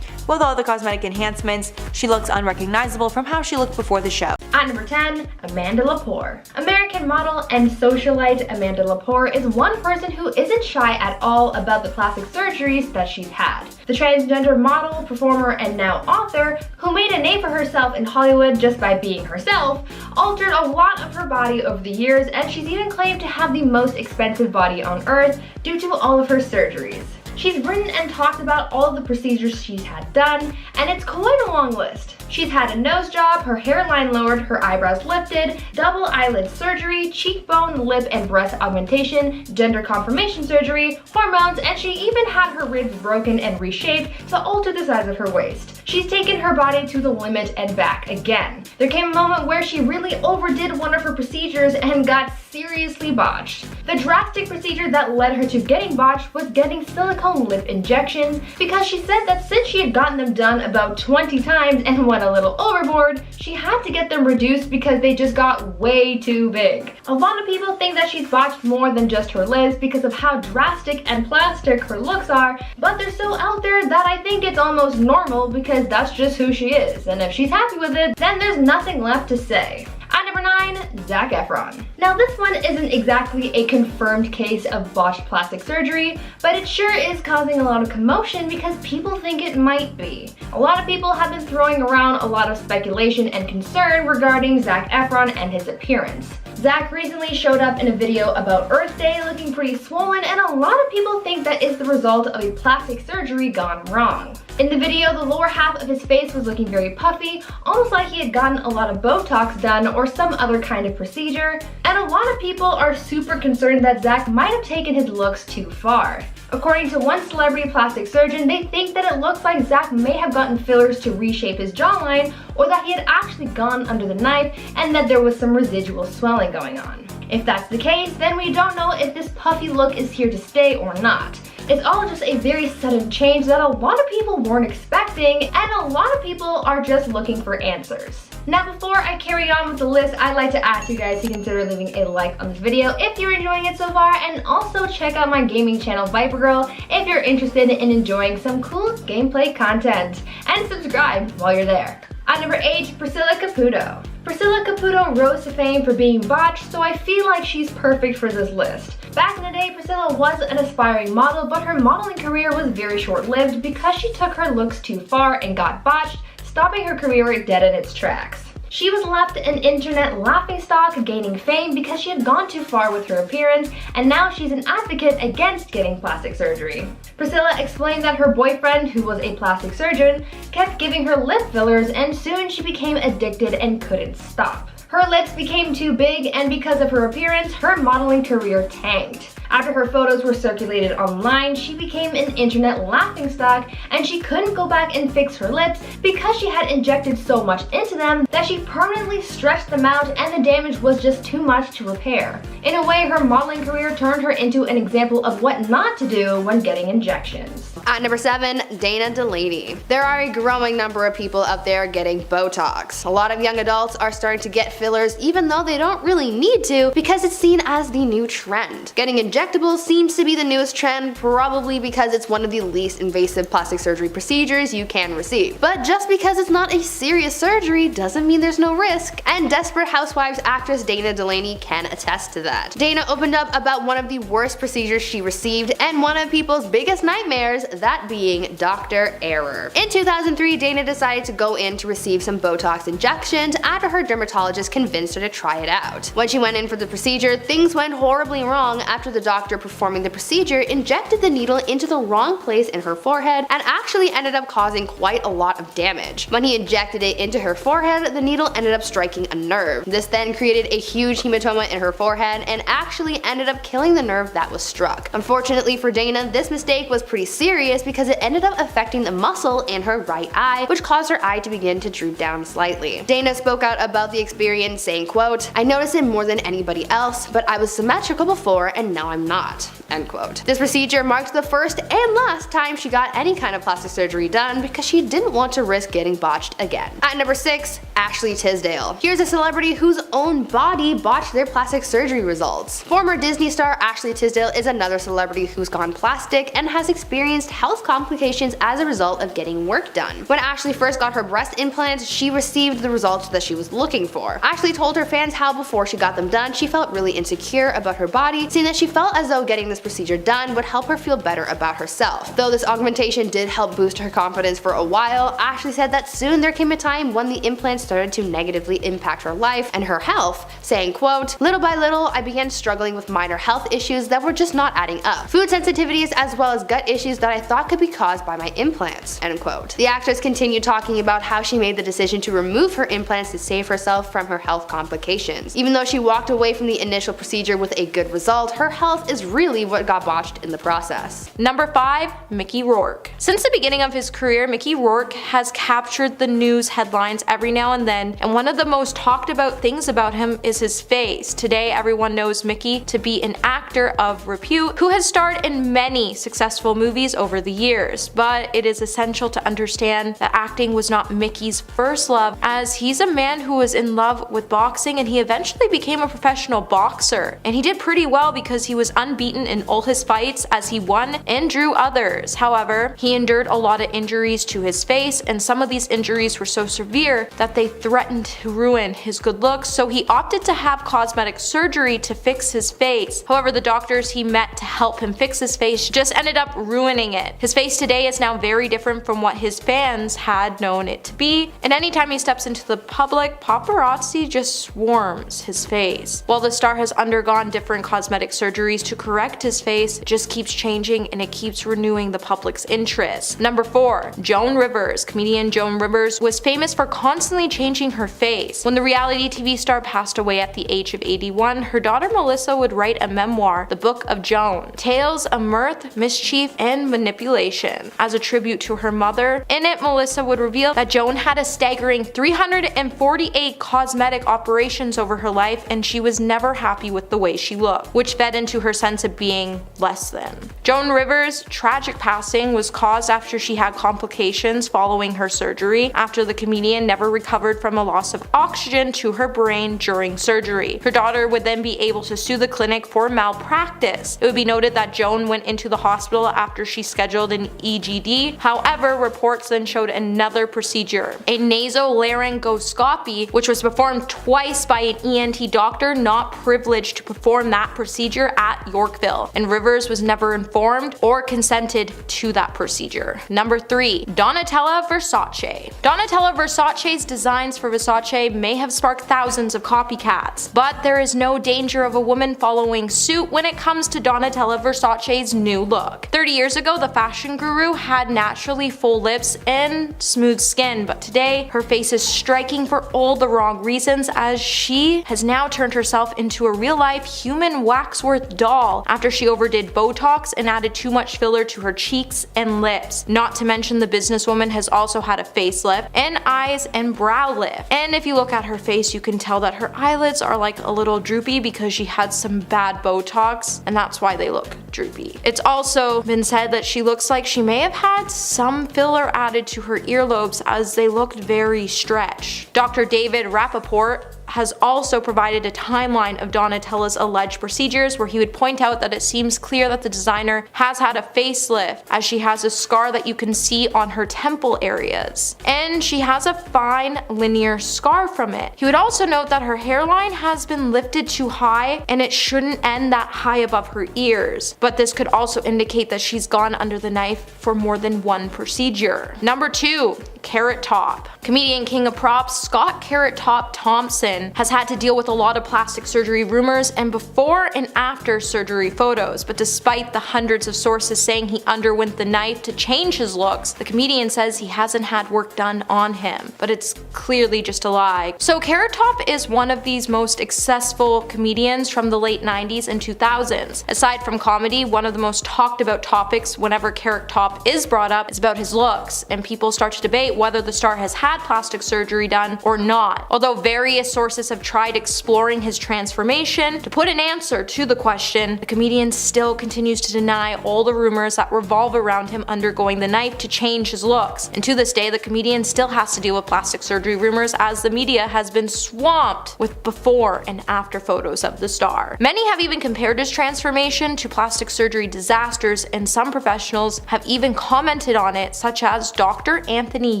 With all the cosmetic enhancements, she looks unrecognizable from how she looked before the show. At number 10, Amanda Lepore. American model and socialite Amanda Lepore is one person who isn't shy at all about the plastic surgeries that she's had. The transgender model, performer, and now author, who made a name for herself in Hollywood just by being herself, altered a lot of her body over the years, and she's even claimed to have the most expensive body on earth due to all of her surgeries. She's written and talked about all of the procedures she's had done, and it's quite a long list. She's had a nose job, her hairline lowered, her eyebrows lifted, double eyelid surgery, cheekbone, lip and breast augmentation, gender confirmation surgery, hormones, and she even had her ribs broken and reshaped to alter the size of her waist. She's taken her body to the limit and back again. There came a moment where she really overdid one of her procedures and got seriously botched. The drastic procedure that led her to getting botched was getting silicone lip injections, because she said that since she had gotten them done about 20 times and went a little overboard, she had to get them reduced because they just got way too big. A lot of people think that she's botched more than just her lips because of how drastic and plastic her looks are, but they're so out there that I think it's almost normal because that's just who she is, and if she's happy with it, then there's nothing left to say. At number 9, Zac Efron. Now this one isn't exactly a confirmed case of botched plastic surgery, but it sure is causing a lot of commotion because people think it might be. A lot of people have been throwing around a lot of speculation and concern regarding Zac Efron and his appearance. Zac recently showed up in a video about Earth Day looking pretty swollen, and a lot of people think that is the result of a plastic surgery gone wrong. In the video, the lower half of his face was looking very puffy, almost like he had gotten a lot of Botox done or some other kind of procedure, and a lot of people are super concerned that Zac might have taken his looks too far. According to one celebrity plastic surgeon, they think that it looks like Zac may have gotten fillers to reshape his jawline, or that he had actually gone under the knife and that there was some residual swelling going on. If that's the case, then we don't know if this puffy look is here to stay or not. It's all just a very sudden change that a lot of people weren't expecting, and a lot of people are just looking for answers. Now before I carry on with the list, I'd like to ask you guys to consider leaving a like on this video if you're enjoying it so far, and also check out my gaming channel Viper Girl if you're interested in enjoying some cool gameplay content, and subscribe while you're there. At number 8, Priscilla Caputo. Priscilla Caputo rose to fame for being botched, so I feel like she's perfect for this list. Back in the day, Priscilla was an aspiring model, but her modeling career was very short-lived because she took her looks too far and got botched, stopping her career dead in its tracks. She was left an internet laughingstock, gaining fame because she had gone too far with her appearance, and now she's an advocate against getting plastic surgery. Priscilla explained that her boyfriend, who was a plastic surgeon, kept giving her lip fillers, and soon she became addicted and couldn't stop. Her lips became too big, and because of her appearance, her modeling career tanked. After her photos were circulated online, she became an internet laughingstock, and she couldn't go back and fix her lips because she had injected so much into them that she permanently stretched them out, and the damage was just too much to repair. In a way, her modeling career turned her into an example of what not to do when getting injections. At number 7, Dana Delaney. There are a growing number of people out there getting Botox. A lot of young adults are starting to get fillers even though they don't really need to because it's seen as the new trend. Getting injectables seems to be the newest trend, probably because it's one of the least invasive plastic surgery procedures you can receive. But just because it's not a serious surgery doesn't mean there's no risk, and Desperate Housewives actress Dana Delaney can attest to that. Dana opened up about one of the worst procedures she received and one of people's biggest nightmares, that being Dr. Error. In 2003, Dana decided to go in to receive some Botox injections after her dermatologist convinced her to try it out. When she went in for the procedure, things went horribly wrong after the doctor performing the procedure injected the needle into the wrong place in her forehead and actually ended up causing quite a lot of damage. When he injected it into her forehead, the needle ended up striking a nerve. This then created a huge hematoma in her forehead and actually ended up killing the nerve that was struck. Unfortunately for Dana, this mistake was pretty serious because it ended up affecting the muscle in her right eye, which caused her eye to begin to droop down slightly. Dana spoke out about the experience, saying, quote, "I noticed it more than anybody else, but I was symmetrical before and now I'm not." End quote. This procedure marked the first and last time she got any kind of plastic surgery done because she didn't want to risk getting botched again. At number 6, Ashley Tisdale. Here's a celebrity whose own body botched their plastic surgery results. Former Disney star Ashley Tisdale is another celebrity who's gone plastic and has experienced health complications as a result of getting work done. When Ashley first got her breast implants, she received the results that she was looking for. Ashley told her fans how before she got them done, she felt really insecure about her body, saying that she felt as though getting this procedure done would help her feel better about herself. Though this augmentation did help boost her confidence for a while, Ashley said that soon there came a time when the implants started to negatively impact her life and her health, saying, quote, "Little by little, I began struggling with minor health issues that were just not adding up. Food sensitivities as well as gut issues that I thought could be caused by my implants." End quote. The actress continued talking about how she made the decision to remove her implants to save herself from her health complications. Even though she walked away from the initial procedure with a good result, her health is really what got botched in the process. Number 5, Mickey Rourke. Since the beginning of his career, Mickey Rourke has captured the news headlines every now and then, and one of the most talked about things about him is his face. Today, everyone knows Mickey to be an actor of repute who has starred in many successful movies over the years, but it is essential to understand that acting was not Mickey's first love, as he's a man who was in love with boxing and he eventually became a professional boxer. And he did pretty well because he was unbeaten in all his fights as he won and drew others. However, he endured a lot of injuries to his face, and some of these injuries were so severe that they threatened to ruin his good looks, so he opted to have cosmetic surgery to fix his face. However, the doctors he met to help him fix his face just ended up ruining it. His face today is now very different from what his fans had known it to be, and anytime he steps into the public, paparazzi just swarms his face. While the star has undergone different cosmetic surgeries to correct his face, it just keeps changing and it keeps renewing the public's interest. Number 4, Joan Rivers. Comedian Joan Rivers was famous for constantly changing her face. When the reality TV star passed away at the age of 81, her daughter Melissa would write a memoir, The Book of Joan, Tales of Mirth, Mischief, and Manipulation, as a tribute to her mother. In it, Melissa would reveal that Joan had a staggering 348 cosmetic operations over her life, and she was never happy with the way she looked, which fed into to her sense of being less than. Joan Rivers' tragic passing was caused after she had complications following her surgery, after the comedian never recovered from a loss of oxygen to her brain during surgery. Her daughter would then be able to sue the clinic for malpractice. It would be noted that Joan went into the hospital after she scheduled an EGD. However, reports then showed another procedure, a nasolaryngoscopy, which was performed twice by an ENT doctor not privileged to perform that procedure at Yorkville, and Rivers was never informed or consented to that procedure. Number 3. Donatella Versace. Donatella Versace's designs for Versace may have sparked thousands of copycats, but there is no danger of a woman following suit when it comes to Donatella Versace's new look. 30 years ago, the fashion guru had naturally full lips and smooth skin, but today her face is striking for all the wrong reasons, as she has now turned herself into a real-life human waxwork doll after she overdid Botox and added too much filler to her cheeks and lips. Not to mention, the businesswoman has also had a facelift and eyes and brow lift. And if you look at her face, you can tell that her eyelids are like a little droopy because she had some bad Botox, and that's why they look droopy. It's also been said that she looks like she may have had some filler added to her earlobes, as they looked very stretched. Dr. David Rappaport has also provided a timeline of Donatella's alleged procedures, where he would point out that it seems clear that the designer has had a facelift, as she has a scar that you can see on her temple areas, and she has a fine linear scar from it. He would also note that her hairline has been lifted too high and it shouldn't end that high above her ears, but this could also indicate that she's gone under the knife for more than one procedure. Number 2. Carrot Top. Comedian king of props Scott Carrot Top Thompson has had to deal with a lot of plastic surgery rumors and before and after surgery photos, but despite the hundreds of sources saying he underwent the knife to change his looks, the comedian says he hasn't had work done on him, but it's clearly just a lie. So Carrot Top is one of these most successful comedians from the late 90s and 2000s. Aside from comedy, one of the most talked about topics whenever Carrot Top is brought up is about his looks, and people start to debate whether the star has had plastic surgery done or not. Although various sources have tried exploring his transformation to put an answer to the question, the comedian still continues to deny all the rumors that revolve around him undergoing the knife to change his looks. And to this day, the comedian still has to deal with plastic surgery rumors, as the media has been swamped with before and after photos of the star. Many have even compared his transformation to plastic surgery disasters, and some professionals have even commented on it, such as Dr. Anthony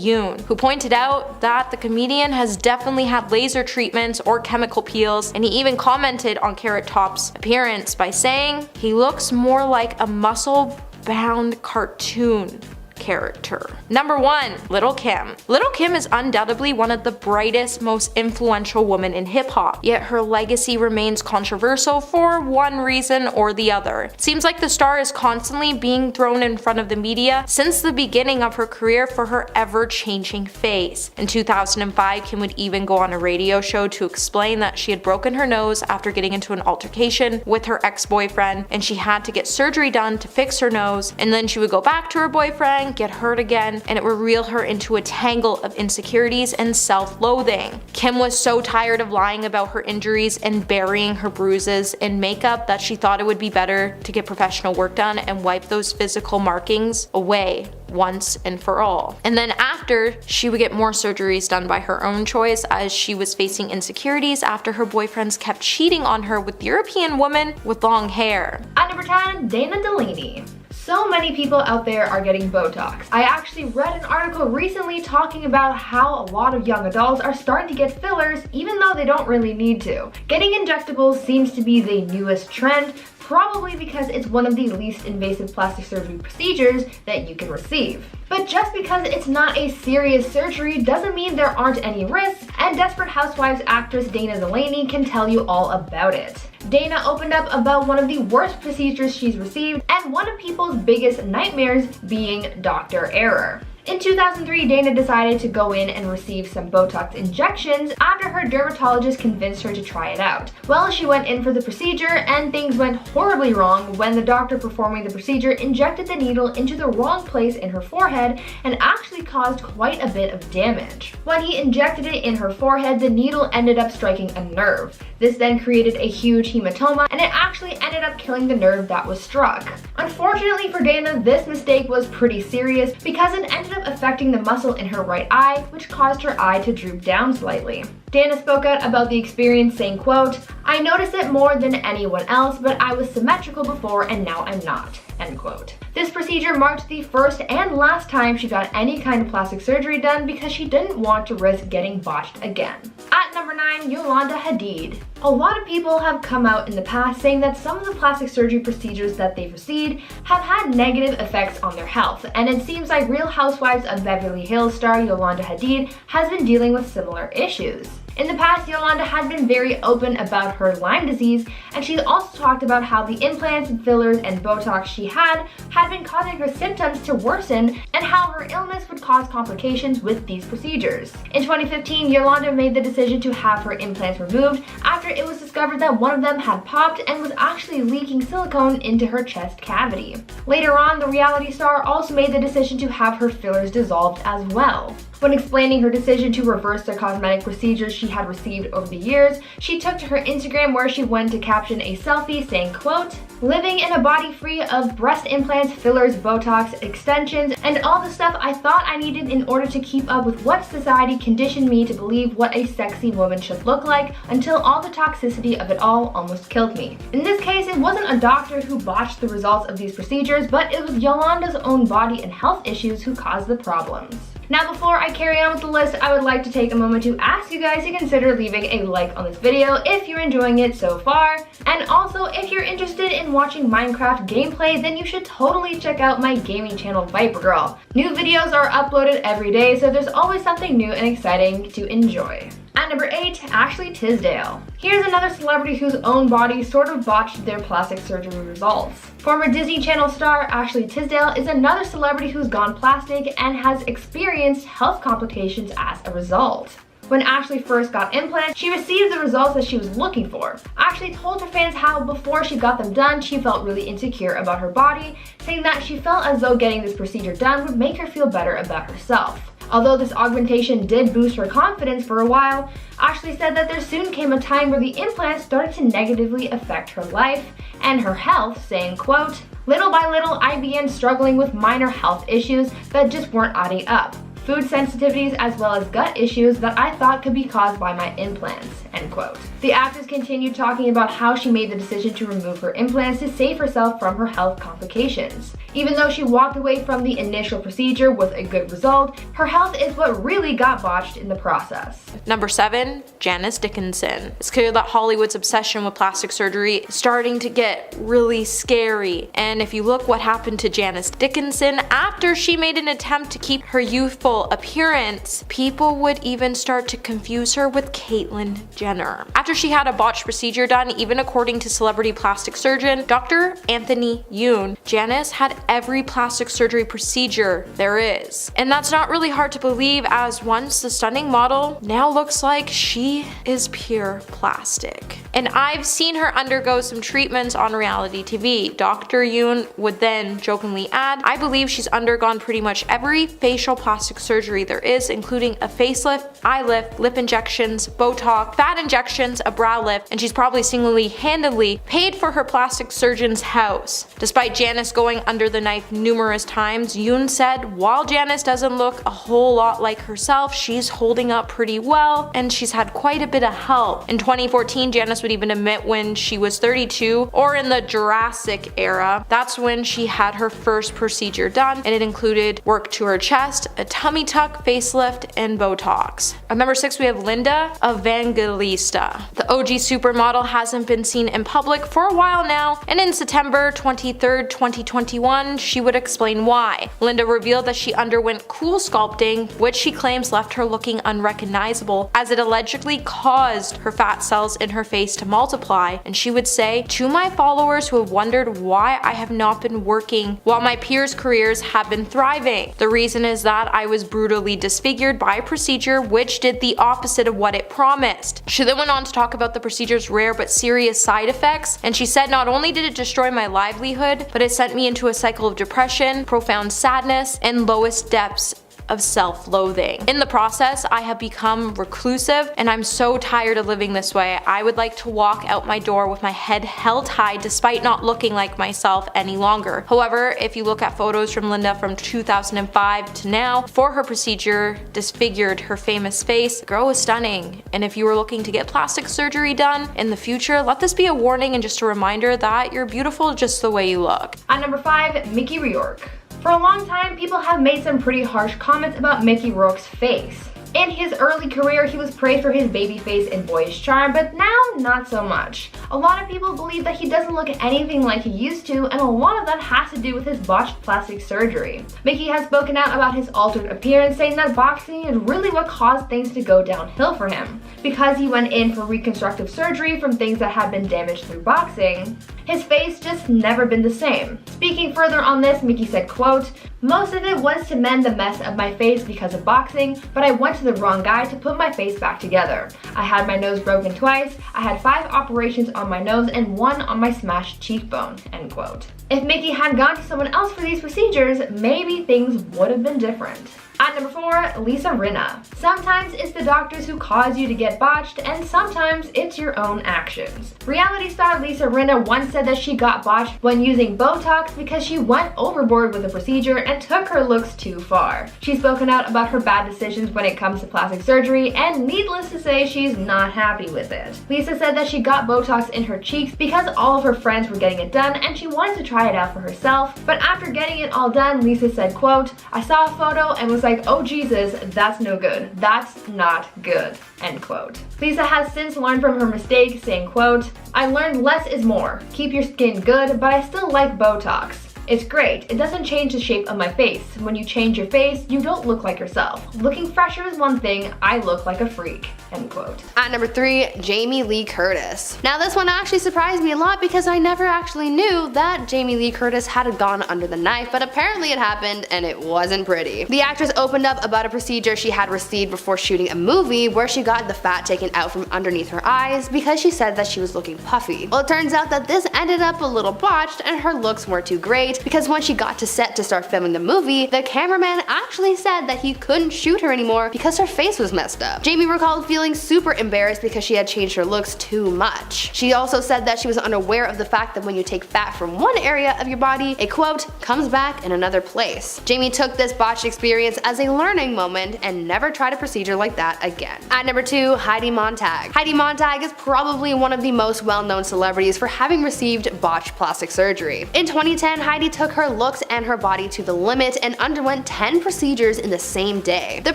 Yoon, who pointed out that the comedian has definitely had laser treatments or chemical peels, and he even commented on Carrot Top's appearance by saying he looks more like a muscle-bound cartoon character. Number 1. Lil' Kim. Lil' Kim is undoubtedly one of the brightest, most influential women in hip-hop, yet her legacy remains controversial for one reason or the other. It seems like the star is constantly being thrown in front of the media since the beginning of her career for her ever-changing face. In 2005, Kim would even go on a radio show to explain that she had broken her nose after getting into an altercation with her ex-boyfriend, and she had to get surgery done to fix her nose, and then she would go back to her boyfriend, get hurt again, and it would reel her into a tangle of insecurities and self-loathing. Kim was so tired of lying about her injuries and burying her bruises in makeup that she thought it would be better to get professional work done and wipe those physical markings away once and for all. And then after, she would get more surgeries done by her own choice, as she was facing insecurities after her boyfriends kept cheating on her with European women with long hair. At number 10, Dana Delaney. So many people out there are getting Botox. I actually read an article recently talking about how a lot of young adults are starting to get fillers even though they don't really need to. Getting injectables seems to be the newest trend, probably because it's one of the least invasive plastic surgery procedures that you can receive. But just because it's not a serious surgery doesn't mean there aren't any risks, and Desperate Housewives actress Dana Delaney can tell you all about it. Dana opened up about one of the worst procedures she's received, and one of people's biggest nightmares being doctor error. In 2003, Dana decided to go in and receive some Botox injections after her dermatologist convinced her to try it out. Well, she went in for the procedure and things went horribly wrong when the doctor performing the procedure injected the needle into the wrong place in her forehead and actually caused quite a bit of damage. When he injected it in her forehead, the needle ended up striking a nerve. This then created a huge hematoma and it actually ended up killing the nerve that was struck. Unfortunately for Dana, this mistake was pretty serious because it ended up affecting the muscle in her right eye, which caused her eye to droop down slightly. Dana spoke out about the experience saying, quote, "I noticed it more than anyone else, but I was symmetrical before and now I'm not," end quote. This procedure marked the first and last time she got any kind of plastic surgery done because she didn't want to risk getting botched again. At number 9, Yolanda Hadid. A lot of people have come out in the past saying that some of the plastic surgery procedures that they've received have had negative effects on their health, and it seems like Real Housewives of Beverly Hills star Yolanda Hadid has been dealing with similar issues. In the past, Yolanda had been very open about her Lyme disease, and she also talked about how the implants and fillers and Botox she had been causing her symptoms to worsen and how her illness would cause complications with these procedures. In 2015, Yolanda made the decision to have her implants removed after it was discovered that one of them had popped and was actually leaking silicone into her chest cavity. Later on, the reality star also made the decision to have her fillers dissolved as well. When explaining her decision to reverse the cosmetic procedures she had received over the years, she took to her Instagram where she went to caption a selfie saying, quote, "Living in a body free of breast implants, fillers, Botox, extensions, and all the stuff I thought I needed in order to keep up with what society conditioned me to believe what a sexy woman should look like until all the toxicity of it all almost killed me." In this case, it wasn't a doctor who botched the results of these procedures, but it was Yolanda's own body and health issues who caused the problems. Now, before I carry on with the list, I would like to take a moment to ask you guys to consider leaving a like on this video if you're enjoying it so far. And also, if you're interested in watching Minecraft gameplay, then you should totally check out my gaming channel, Viper Girl. New videos are uploaded every day, so there's always something new and exciting to enjoy. At number 8, Ashley Tisdale. Here's another celebrity whose own body sort of botched their plastic surgery results. Former Disney Channel star Ashley Tisdale is another celebrity who's gone plastic and has experienced health complications as a result. When Ashley first got implants, she received the results that she was looking for. Ashley told her fans how before she got them done, she felt really insecure about her body, saying that she felt as though getting this procedure done would make her feel better about herself. Although this augmentation did boost her confidence for a while, Ashley said that there soon came a time where the implants started to negatively affect her life and her health, saying, quote, "Little by little, I began struggling with minor health issues that just weren't adding up. Food sensitivities as well as gut issues that I thought could be caused by my implants," end quote. The actress continued talking about how she made the decision to remove her implants to save herself from her health complications. Even though she walked away from the initial procedure with a good result, her health is what really got botched in the process. Number 7, Janice Dickinson. It's clear that Hollywood's obsession with plastic surgery is starting to get really scary. And if you look what happened to Janice Dickinson after she made an attempt to keep her youthful appearance, people would even start to confuse her with Caitlyn Jenner. After she had a botched procedure done, even according to celebrity plastic surgeon Dr. Anthony Yoon, Janice had every plastic surgery procedure there is. And that's not really hard to believe, as once the stunning model now looks like she is pure plastic. And I've seen her undergo some treatments on reality TV. Dr. Yoon would then jokingly add, "I believe she's undergone pretty much every facial plastic surgery there is, including a facelift, eye lift, lip injections, Botox, fat injections, a brow lift, and she's probably single-handedly paid for her plastic surgeon's house." Despite Janice going under the knife numerous times, Yoon said while Janice doesn't look a whole lot like herself, she's holding up pretty well and she's had quite a bit of help. In 2014, Janice would even admit when she was 32, or in the Jurassic era, that's when she had her first procedure done, and it included work to her chest, a tummy tummy tuck, facelift, and Botox. At number 6 we have Linda Evangelista. The OG supermodel hasn't been seen in public for a while now, and in September 23rd, 2021, she would explain why. Linda revealed that she underwent cool sculpting, which she claims left her looking unrecognizable as it allegedly caused her fat cells in her face to multiply, and she would say, "To my followers who have wondered why I have not been working while my peers' careers have been thriving, the reason is that I was brutally disfigured by a procedure which did the opposite of what it promised." She then went on to talk about the procedure's rare but serious side effects, and she said, "Not only did it destroy my livelihood, but it sent me into a cycle of depression, profound sadness, and lowest depths of self-loathing. In the process, I have become reclusive, and I'm so tired of living this way. I would like to walk out my door with my head held high despite not looking like myself any longer." However, if you look at photos from Linda from 2005 to now, for her procedure, Disfigured, her famous face, the girl was stunning. And if you were looking to get plastic surgery done in the future, let this be a warning and just a reminder that you're beautiful just the way you look. At number 5, Mickey Rourke. For a long time, people have made some pretty harsh comments about Mickey Rourke's face. In his early career, he was praised for his baby face and boyish charm, but now not so much. A lot of people believe that he doesn't look anything like he used to, and a lot of that has to do with his botched plastic surgery. Mickey has spoken out about his altered appearance, saying that boxing is really what caused things to go downhill for him. Because he went in for reconstructive surgery from things that had been damaged through boxing, his face just never been the same. Speaking further on this, Mickey said, quote, "Most of it was to mend the mess of my face because of boxing, but I went to the wrong guy to put my face back together. I had my nose broken twice, I had 5 operations on my nose and 1 on my smashed cheekbone," end quote. If Mickey had gone to someone else for these procedures, maybe things would have been different. At number 4, Lisa Rinna. Sometimes it's the doctors who cause you to get botched, and sometimes it's your own actions. Reality star Lisa Rinna once said that she got botched when using Botox because she went overboard with the procedure and took her looks too far. She's spoken out about her bad decisions when it comes to plastic surgery, and needless to say, she's not happy with it. Lisa said that she got Botox in her cheeks because all of her friends were getting it done and she wanted to try it out for herself, but after getting it all done, Lisa said, quote, "I saw a photo and was like, oh Jesus, that's no good. That's not good," end quote. Lisa has since learned from her mistake, saying, quote, "I learned less is more. Keep your skin good, but I still like Botox. It's great. It doesn't change the shape of my face. When you change your face, you don't look like yourself. Looking fresher is one thing. I look like a freak," end quote. At number 3, Jamie Lee Curtis. Now this one actually surprised me a lot because I never actually knew that Jamie Lee Curtis had gone under the knife, but apparently it happened and it wasn't pretty. The actress opened up about a procedure she had received before shooting a movie where she got the fat taken out from underneath her eyes because she said that she was looking puffy. Well, it turns out that this ended up a little botched and her looks weren't too great, because when she got to set to start filming the movie, the cameraman actually said that he couldn't shoot her anymore because her face was messed up. Jamie recalled feeling super embarrassed because she had changed her looks too much. She also said that she was unaware of the fact that when you take fat from one area of your body, it quote, "comes back in another place." Jamie took this botched experience as a learning moment and never tried a procedure like that again. At number 2, Heidi Montag. Heidi Montag is probably one of the most well-known celebrities for having received botched plastic surgery. In 2010, Heidi took her looks and her body to the limit and underwent 10 procedures in the same day. The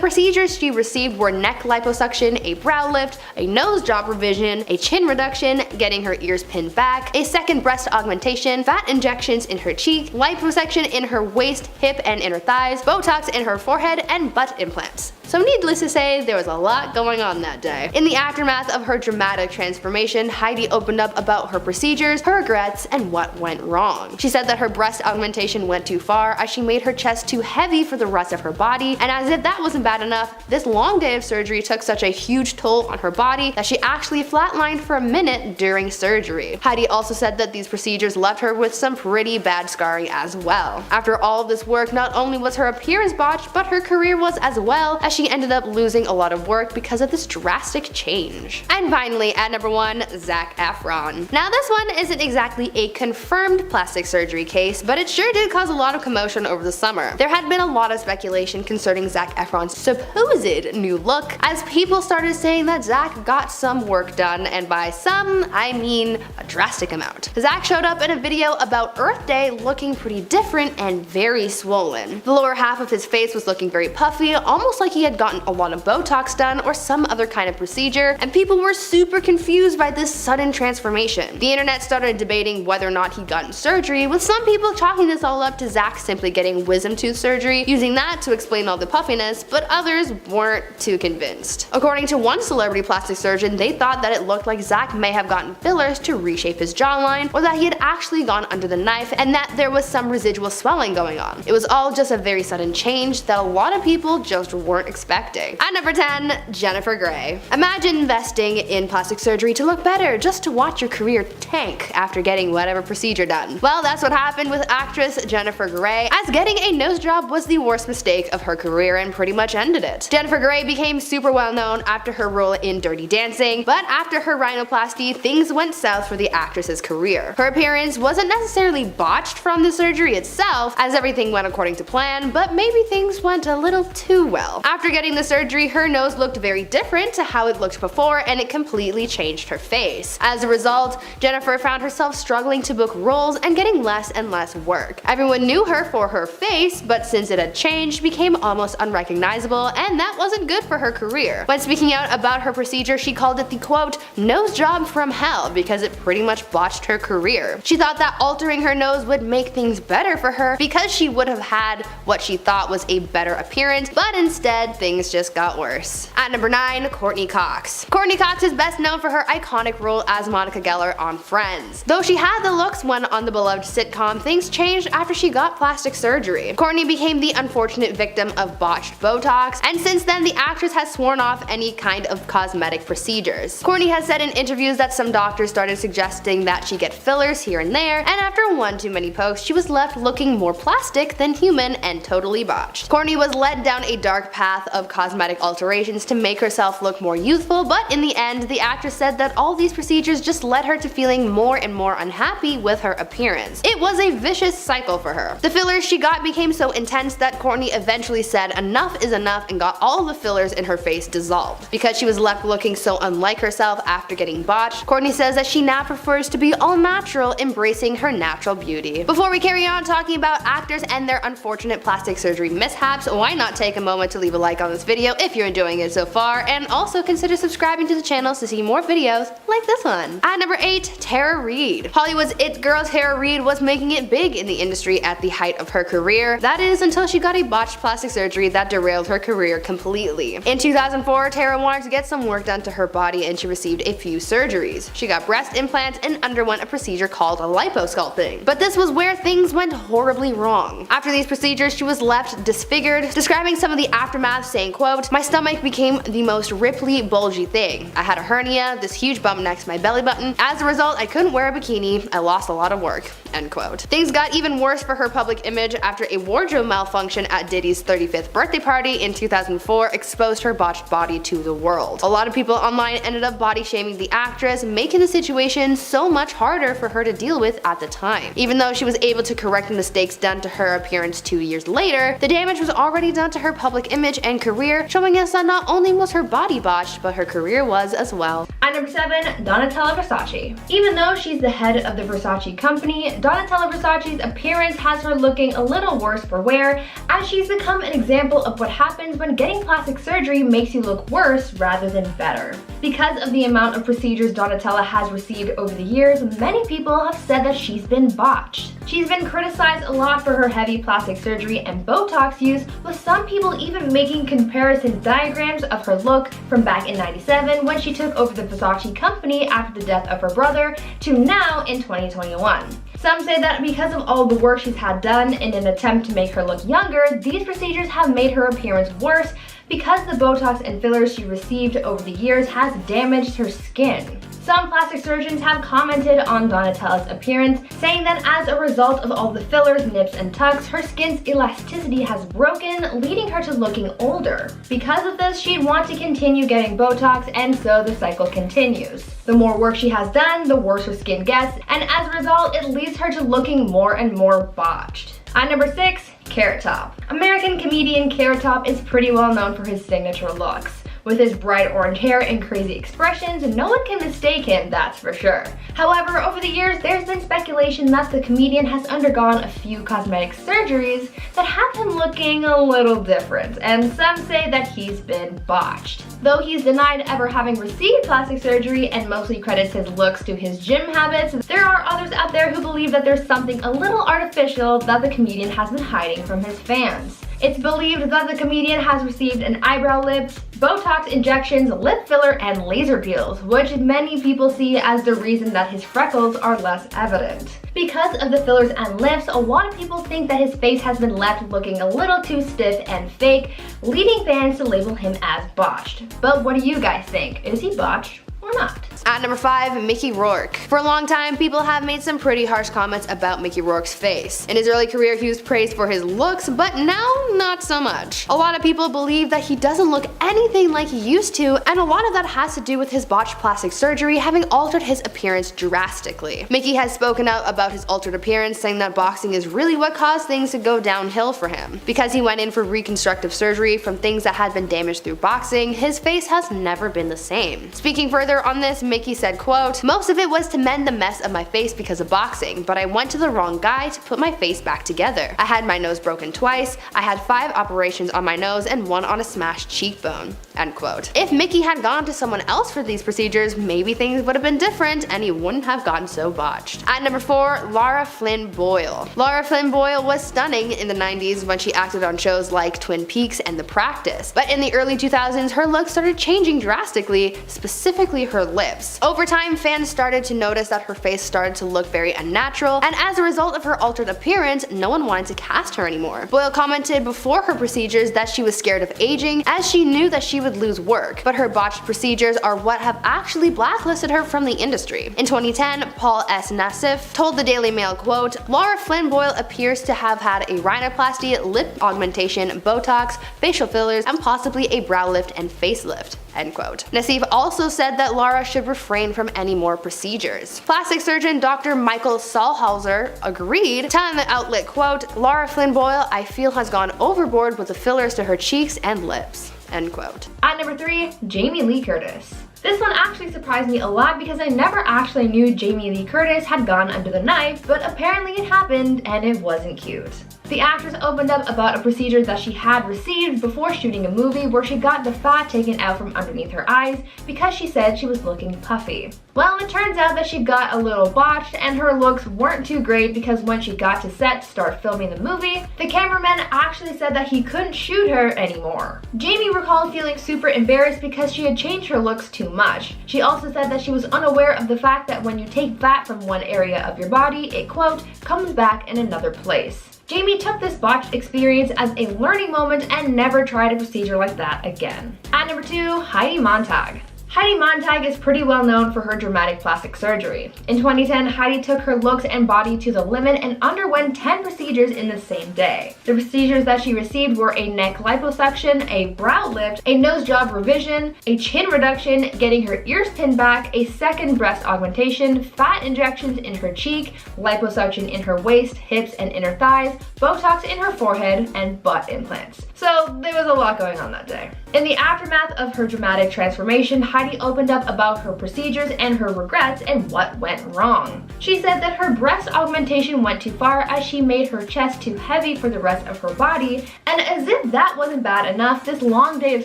procedures she received were neck liposuction, a brow lift, a nose job revision, a chin reduction, getting her ears pinned back, a second breast augmentation, fat injections in her cheek, liposuction in her waist, hip, and inner thighs, Botox in her forehead, and butt implants. So needless to say, there was a lot going on that day. In the aftermath of her dramatic transformation, Heidi opened up about her procedures, her regrets, and what went wrong. She said that her breast augmentation went too far as she made her chest too heavy for the rest of her body, and as if that wasn't bad enough, this long day of surgery took such a huge toll on her body that she actually flatlined for a minute during surgery. Heidi also said that these procedures left her with some pretty bad scarring as well. After all of this work, not only was her appearance botched, but her career was as well, as she ended up losing a lot of work because of this drastic change. And finally, at number 1, Zac Efron. Now this one isn't exactly a confirmed plastic surgery case, but it sure did cause a lot of commotion over the summer. There had been a lot of speculation concerning Zac Efron's supposed new look, as people started saying that Zac got some work done, and by some, I mean a drastic amount. Zac showed up in a video about Earth Day looking pretty different and very swollen. The lower half of his face was looking very puffy, almost like he had gotten a lot of Botox done or some other kind of procedure, and people were super confused by this sudden transformation. The internet started debating whether or not he'd gotten surgery, with some people chalking this all up to Zac simply getting wisdom tooth surgery, using that to explain all the puffiness, but others weren't too convinced. According to one celebrity plastic surgeon, they thought that it looked like Zac may have gotten fillers to reshape his jawline, or that he had actually gone under the knife and that there was some residual swelling going on. It was all just a very sudden change that a lot of people just weren't expecting. At number 10, Jennifer Grey. Imagine investing in plastic surgery to look better just to watch your career tank after getting whatever procedure done. Well, that's what happened with actress Jennifer Grey, as getting a nose job was the worst mistake of her career and pretty much ended it. Jennifer Grey became super well known after her role in Dirty Dancing, but after her rhinoplasty, things went south for the actress's career. Her appearance wasn't necessarily botched from the surgery itself, as everything went according to plan, but maybe things went a little too well. After getting the surgery, her nose looked very different to how it looked before, and it completely changed her face. As a result, Jennifer found herself struggling to book roles and getting less and less work. Everyone knew her for her face, but since it had changed, became almost unrecognizable, and that wasn't good for her career. When speaking out about her procedure, she called it the quote, nose job from hell, because it pretty much botched her career. She thought that altering her nose would make things better for her because she would have had what she thought was a better appearance, but instead things just got worse. At number 9, Courtney Cox. Courtney Cox is best known for her iconic role as Monica Geller on Friends. Though she had the looks when on the beloved sitcom, things changed after she got plastic surgery. Courtney became the unfortunate victim of botched Botox, and since then the actress has sworn off any kind of cosmetic procedures. Courtney has said in interviews that some doctors started suggesting that she get fillers here and there, and after one too many pokes, she was left looking more plastic than human and totally botched. Courtney was led down a dark path of cosmetic alterations to make herself look more youthful, but in the end, the actress said that all these procedures just led her to feeling more and more unhappy with her appearance. It was a vicious cycle for her. The fillers she got became so intense that Courtney eventually said enough is enough and got all the fillers in her face dissolved. Because she was left looking so unlike herself after getting botched, Courtney says that she now prefers to be all natural, embracing her natural beauty. Before we carry on talking about actors and their unfortunate plastic surgery mishaps, why not take a moment to leave a like on this video if you're enjoying it so far, and also consider subscribing to the channel to see more videos like this one. At number 8, Tara Reid. Hollywood's it girl Tara Reid was making it big in the industry at the height of her career. That is until she got a botched plastic surgery that derailed her career completely. In 2004, Tara wanted to get some work done to her body and she received a few surgeries. She got breast implants and underwent a procedure called liposculpting. But this was where things went horribly wrong. After these procedures, she was left disfigured, describing some of the aftermath saying, quote, my stomach became the most ripply, bulgy thing. I had a hernia, this huge bump next to my belly button. As a result, I couldn't wear a bikini. I lost a lot of work. End quote. Things got even worse for her public image after a wardrobe malfunction at Diddy's 35th birthday party in 2004 exposed her botched body to the world. A lot of people online ended up body shaming the actress, making the situation so much harder for her to deal with at the time. Even though she was able to correct the mistakes done to her appearance 2 years later, the damage was already done to her public image and career, showing us that not only was her body botched, but her career was as well. At number 7, Donatella Versace. Even though she's the head of the Versace company, Donatella Versace's appearance has her looking a little worse for wear, as she's become an example of what happens when getting plastic surgery makes you look worse rather than better. Because of the amount of procedures Donatella has received over the years, many people have said that she's been botched. She's been criticized a lot for her heavy plastic surgery and Botox use, with some people even making comparison diagrams of her look from back in '97 when she took over the Versace company after the death of her brother to now in 2021. Some say that because of all the work she's had done in an attempt to make her look younger, these procedures have made her appearance worse because the Botox and fillers she received over the years has damaged her skin. Some plastic surgeons have commented on Donatella's appearance, saying that as a result of all the fillers, nips, and tucks, her skin's elasticity has broken, leading her to looking older. Because of this, she'd want to continue getting Botox, and so the cycle continues. The more work she has done, the worse her skin gets, and as a result, it leads her to looking more and more botched. At number 6, Carrot Top. American comedian Carrot Top is pretty well known for his signature looks. With his bright orange hair and crazy expressions, no one can mistake him, that's for sure. However, over the years, there's been speculation that the comedian has undergone a few cosmetic surgeries that have him looking a little different, and some say that he's been botched. Though he's denied ever having received plastic surgery and mostly credits his looks to his gym habits, there are others out there who believe that there's something a little artificial that the comedian has been hiding from his fans. It's believed that the comedian has received an eyebrow lift, Botox injections, lip filler, and laser peels, which many people see as the reason that his freckles are less evident. Because of the fillers and lifts, a lot of people think that his face has been left looking a little too stiff and fake, leading fans to label him as botched. But what do you guys think? Is he botched or not? At number 5, Mickey Rourke. For a long time, people have made some pretty harsh comments about Mickey Rourke's face. In his early career, he was praised for his looks, but now, not so much. A lot of people believe that he doesn't look anything like he used to, and a lot of that has to do with his botched plastic surgery having altered his appearance drastically. Mickey has spoken out about his altered appearance, saying that boxing is really what caused things to go downhill for him. Because he went in for reconstructive surgery from things that had been damaged through boxing, his face has never been the same. Speaking further on this, Mickey said, quote, "Most of it was to mend the mess of my face because of boxing, but I went to the wrong guy to put my face back together. I had my nose broken twice, I had 5 operations on my nose and 1 on a smashed cheekbone." End quote. If Mickey had gone to someone else for these procedures, maybe things would have been different and he wouldn't have gotten so botched. At number 4, Lara Flynn Boyle. Lara Flynn Boyle was stunning in the 90s when she acted on shows like Twin Peaks and The Practice, but in the early 2000s, her look started changing drastically, specifically her lips. Over time, fans started to notice that her face started to look very unnatural, and as a result of her altered appearance, no one wanted to cast her anymore. Boyle commented before her procedures that she was scared of aging, as she knew that she would lose work, but her botched procedures are what have actually blacklisted her from the industry. In 2010, Paul S. Nassif told the Daily Mail, quote, "Lara Flynn Boyle appears to have had a rhinoplasty, lip augmentation, Botox, facial fillers, and possibly a brow lift and facelift." End quote. Nassif also said that Lara should refrain from any more procedures. Plastic surgeon Dr. Michael Saulhauser agreed, telling the outlet, quote, "Lara Flynn Boyle, I feel, has gone overboard with the fillers to her cheeks and lips." End quote. At number 3, Jamie Lee Curtis. This one actually surprised me a lot because I never actually knew Jamie Lee Curtis had gone under the knife, but apparently it happened and it wasn't cute. The actress opened up about a procedure that she had received before shooting a movie where she got the fat taken out from underneath her eyes because she said she was looking puffy. Well, it turns out that she got a little botched and her looks weren't too great because when she got to set to start filming the movie, the cameraman actually said that he couldn't shoot her anymore. Jamie recalled feeling super embarrassed because she had changed her looks too much. She also said that she was unaware of the fact that when you take fat from one area of your body, it, quote, "comes back in another place." Jamie took this botched experience as a learning moment and never tried a procedure like that again. At number 2, Heidi Montag. Heidi Montag is pretty well known for her dramatic plastic surgery. In 2010, Heidi took her looks and body to the limit and underwent 10 procedures in the same day. The procedures that she received were a neck liposuction, a brow lift, a nose job revision, a chin reduction, getting her ears pinned back, a second breast augmentation, fat injections in her cheek, liposuction in her waist, hips, and inner thighs, Botox in her forehead, and butt implants. So there was a lot going on that day. In the aftermath of her dramatic transformation, Heidi opened up about her procedures and her regrets and what went wrong. She said that her breast augmentation went too far as she made her chest too heavy for the rest of her body, and as if that wasn't bad enough, this long day of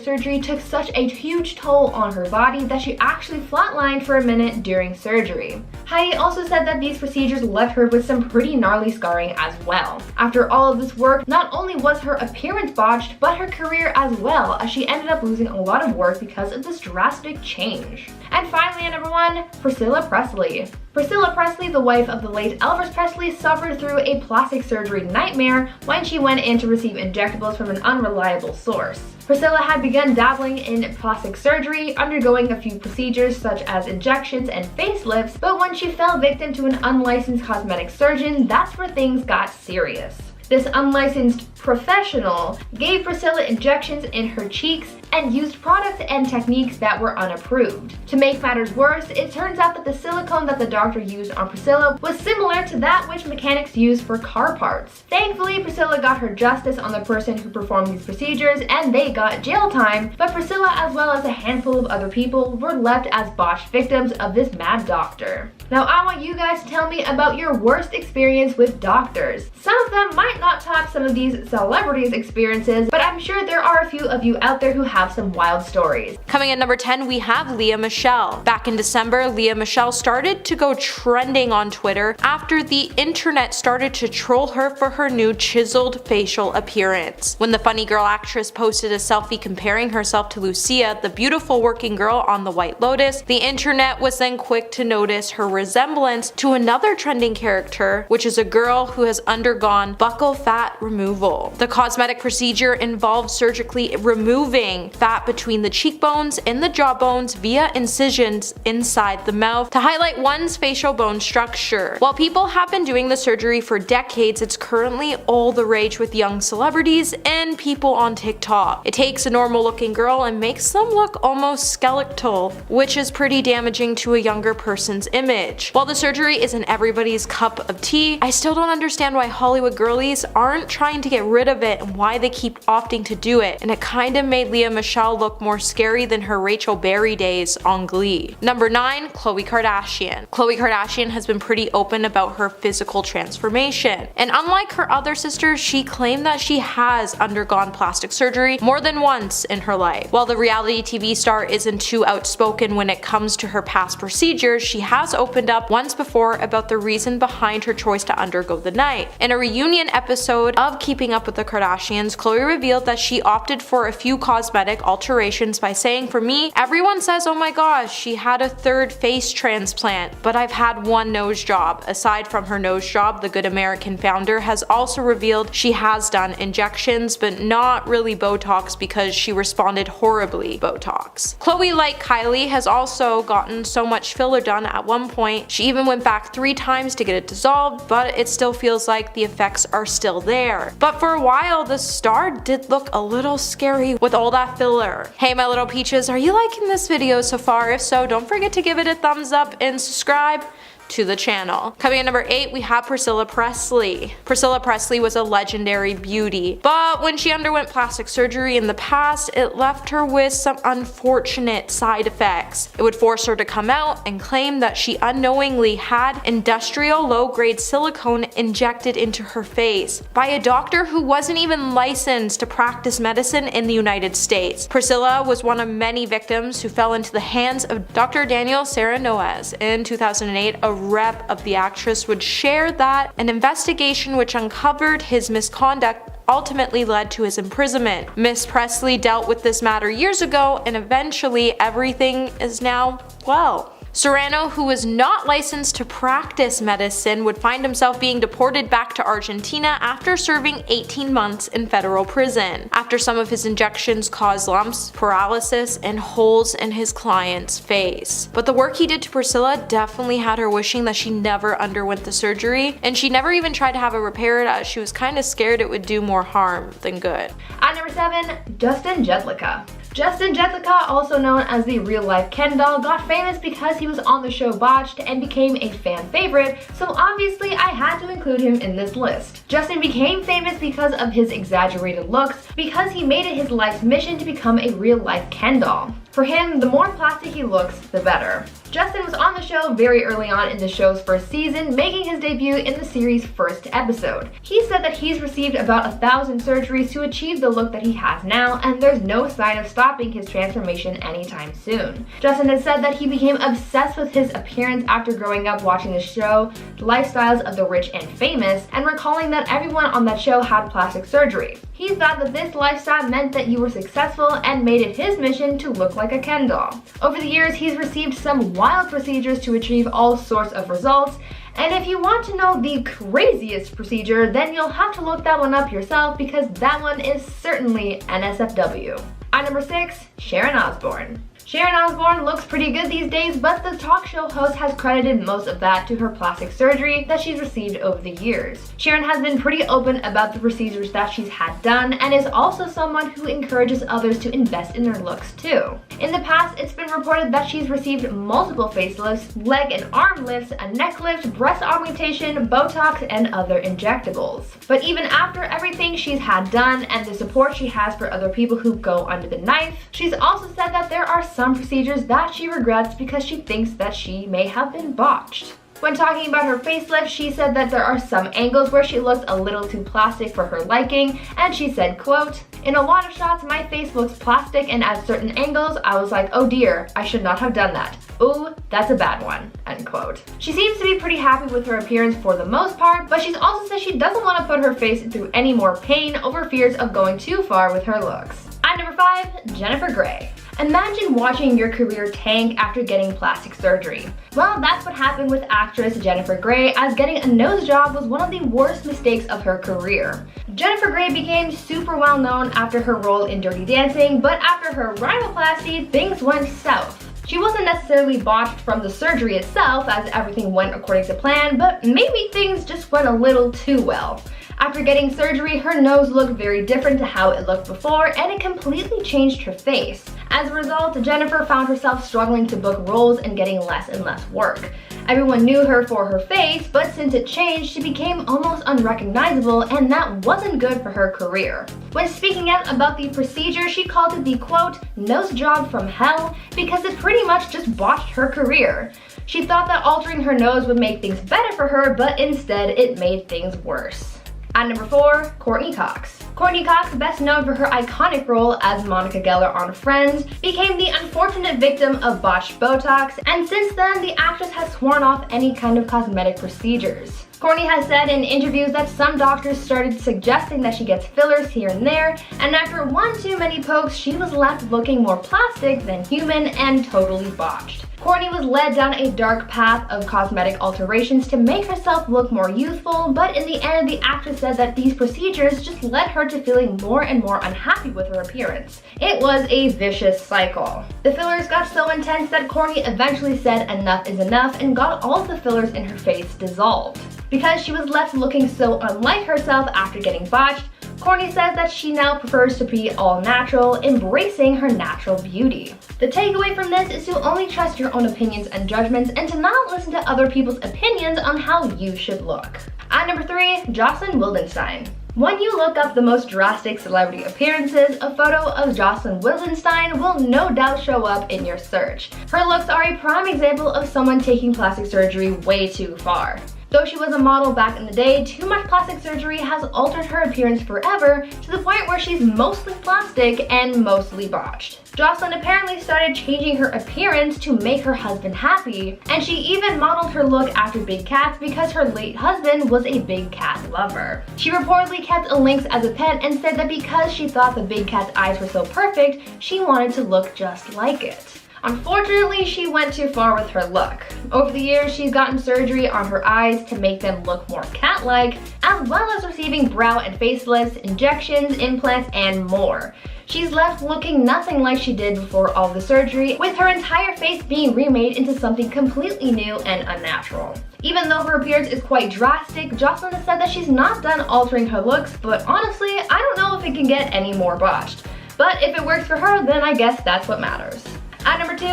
surgery took such a huge toll on her body that she actually flatlined for a minute during surgery. Heidi also said that these procedures left her with some pretty gnarly scarring as well. After all of this work, not only was her appearance botched, but her career as well, as she ended up losing a lot of work because of this drastic change. And finally at number 1, Priscilla Presley. Priscilla Presley, the wife of the late Elvis Presley, suffered through a plastic surgery nightmare when she went in to receive injectables from an unreliable source. Priscilla had begun dabbling in plastic surgery, undergoing a few procedures such as injections and facelifts, but when she fell victim to an unlicensed cosmetic surgeon, that's where things got serious. This unlicensed professional gave Priscilla injections in her cheeks and used products and techniques that were unapproved. To make matters worse, it turns out that the silicone that the doctor used on Priscilla was similar to that which mechanics use for car parts. Thankfully, Priscilla got her justice on the person who performed these procedures and they got jail time, but Priscilla as well as a handful of other people were left as botched victims of this mad doctor. Now I want you guys to tell me about your worst experience with doctors. Some of them might not top some of these celebrities' experiences, but I'm sure there are a few of you out there who have some wild stories. Coming at number 10, we have Lea Michele. Back in December, Lea Michele started to go trending on Twitter after the internet started to troll her for her new chiseled facial appearance. When the funny girl actress posted a selfie comparing herself to Lucia, the beautiful working girl on The White Lotus, the internet was then quick to notice her resemblance to another trending character, which is a girl who has undergone buccal fat removal. The cosmetic procedure involved surgically removing fat between the cheekbones and the jawbones via incisions inside the mouth to highlight one's facial bone structure. While people have been doing the surgery for decades, it's currently all the rage with young celebrities and people on TikTok. It takes a normal looking girl and makes them look almost skeletal, which is pretty damaging to a younger person's image. While the surgery isn't everybody's cup of tea, I still don't understand why Hollywood girlies aren't trying to get rid of it and why they keep opting to do it, and it kinda made Lea Michele look more scary than her Rachel Berry days on Glee. Number 9, Khloe Kardashian. Khloe Kardashian has been pretty open about her physical transformation, and unlike her other sisters, she claimed that she has undergone plastic surgery more than once in her life. While the reality TV star isn't too outspoken when it comes to her past procedures, she has opened up once before about the reason behind her choice to undergo the knife. In a reunion episode of Keeping Up with the Kardashians, Khloe revealed that she opted for a few cosmetic alterations by saying, "For me, everyone says, oh my gosh, she had a third face transplant, but I've had one nose job." Aside from her nose job, the Good American founder has also revealed she has done injections, but not really Botox because she responded horribly Botox. Khloe, like Kylie, has also gotten so much filler done at one point. She even went back 3 times to get it dissolved, but it still feels like the effects are still there. But for a while, the star did look a little scary with all that filler. Hey my little peaches, are you liking this video so far? If so, don't forget to give it a thumbs up and subscribe to the channel. Coming at number 8, we have Priscilla Presley. Priscilla Presley was a legendary beauty, but when she underwent plastic surgery in the past, it left her with some unfortunate side effects. It would force her to come out and claim that she unknowingly had industrial low-grade silicone injected into her face by a doctor who wasn't even licensed to practice medicine in the United States. Priscilla was one of many victims who fell into the hands of Dr. Daniel Serranoez. In 2008, a rep of the actress would share that an investigation which uncovered his misconduct ultimately led to his imprisonment. Miss Presley dealt with this matter years ago, and eventually everything is now well. Serrano, who was not licensed to practice medicine, would find himself being deported back to Argentina after serving 18 months in federal prison, after some of his injections caused lumps, paralysis, and holes in his client's face. But the work he did to Priscilla definitely had her wishing that she never underwent the surgery, and she never even tried to have it repaired as she was kinda scared it would do more harm than good. At number 7, Justin Jedlicka. Justin Jedlicka, also known as the real-life Ken doll, got famous because he was on the show Botched and became a fan favorite, so obviously I had to include him in this list. Justin became famous because of his exaggerated looks, because he made it his life's mission to become a real-life Ken doll. For him, the more plastic he looks, the better. Justin was on the show very early on in the show's first season, making his debut in the series' first episode. He said that he's received about 1,000 surgeries to achieve the look that he has now, and there's no sign of stopping his transformation anytime soon. Justin has said that he became obsessed with his appearance after growing up watching the show, The Lifestyles of the Rich and Famous, and recalling that everyone on that show had plastic surgery. He thought that this lifestyle meant that you were successful and made it his mission to look like a Ken doll. Over the years, he's received some wild procedures to achieve all sorts of results, and if you want to know the craziest procedure, then you'll have to look that one up yourself because that one is certainly NSFW. At number 6, Sharon Osbourne. Sharon Osbourne looks pretty good these days, but the talk show host has credited most of that to her plastic surgery that she's received over the years. Sharon has been pretty open about the procedures that she's had done and is also someone who encourages others to invest in their looks too. In the past, it's been reported that she's received multiple facelifts, leg and arm lifts, a neck lift, breast augmentation, Botox, and other injectables. But even after everything she's had done and the support she has for other people who go under the knife, she's also said that there are some procedures that she regrets because she thinks that she may have been botched. When talking about her facelift, she said that there are some angles where she looks a little too plastic for her liking, and she said, quote, "In a lot of shots, my face looks plastic, and at certain angles, I was like, oh dear, I should not have done that. Ooh, that's a bad one," end quote. She seems to be pretty happy with her appearance for the most part, but she's also said she doesn't want to put her face through any more pain over fears of going too far with her looks. At number 5, Jennifer Grey. Imagine watching your career tank after getting plastic surgery. Well, that's what happened with actress Jennifer Grey, as getting a nose job was one of the worst mistakes of her career. Jennifer Grey became super well known after her role in Dirty Dancing, but after her rhinoplasty, things went south. She wasn't necessarily botched from the surgery itself, as everything went according to plan, but maybe things just went a little too well. After getting surgery, her nose looked very different to how it looked before, and it completely changed her face. As a result, Jennifer found herself struggling to book roles and getting less and less work. Everyone knew her for her face, but since it changed, she became almost unrecognizable, and that wasn't good for her career. When speaking out about the procedure, she called it the, quote, nose job from hell, because it pretty much just botched her career. She thought that altering her nose would make things better for her, but instead it made things worse. At number 4, Courtney Cox. Courtney Cox, best known for her iconic role as Monica Geller on Friends, became the unfortunate victim of botched Botox, and since then, the actress has sworn off any kind of cosmetic procedures. Courtney has said in interviews that some doctors started suggesting that she gets fillers here and there, and after one too many pokes, she was left looking more plastic than human and totally botched. Courtney was led down a dark path of cosmetic alterations to make herself look more youthful, but in the end, the actress said that these procedures just led her to feeling more and more unhappy with her appearance. It was a vicious cycle. The fillers got so intense that Courtney eventually said enough is enough and got all of the fillers in her face dissolved. Because she was left looking so unlike herself after getting botched, Courtney says that she now prefers to be all natural, embracing her natural beauty. The takeaway from this is to only trust your own opinions and judgments and to not listen to other people's opinions on how you should look. At number 3, Jocelyn Wildenstein. When you look up the most drastic celebrity appearances, a photo of Jocelyn Wildenstein will no doubt show up in your search. Her looks are a prime example of someone taking plastic surgery way too far. Though she was a model back in the day, too much plastic surgery has altered her appearance forever to the point where she's mostly plastic and mostly botched. Jocelyn apparently started changing her appearance to make her husband happy, and she even modeled her look after big cats because her late husband was a big cat lover. She reportedly kept a lynx as a pet and said that because she thought the big cat's eyes were so perfect, she wanted to look just like it. Unfortunately, she went too far with her look. Over the years, she's gotten surgery on her eyes to make them look more cat-like, as well as receiving brow and facelifts, injections, implants, and more. She's left looking nothing like she did before all the surgery, with her entire face being remade into something completely new and unnatural. Even though her appearance is quite drastic, Jocelyn has said that she's not done altering her looks, but honestly, I don't know if it can get any more botched. But if it works for her, then I guess that's what matters. At number 2,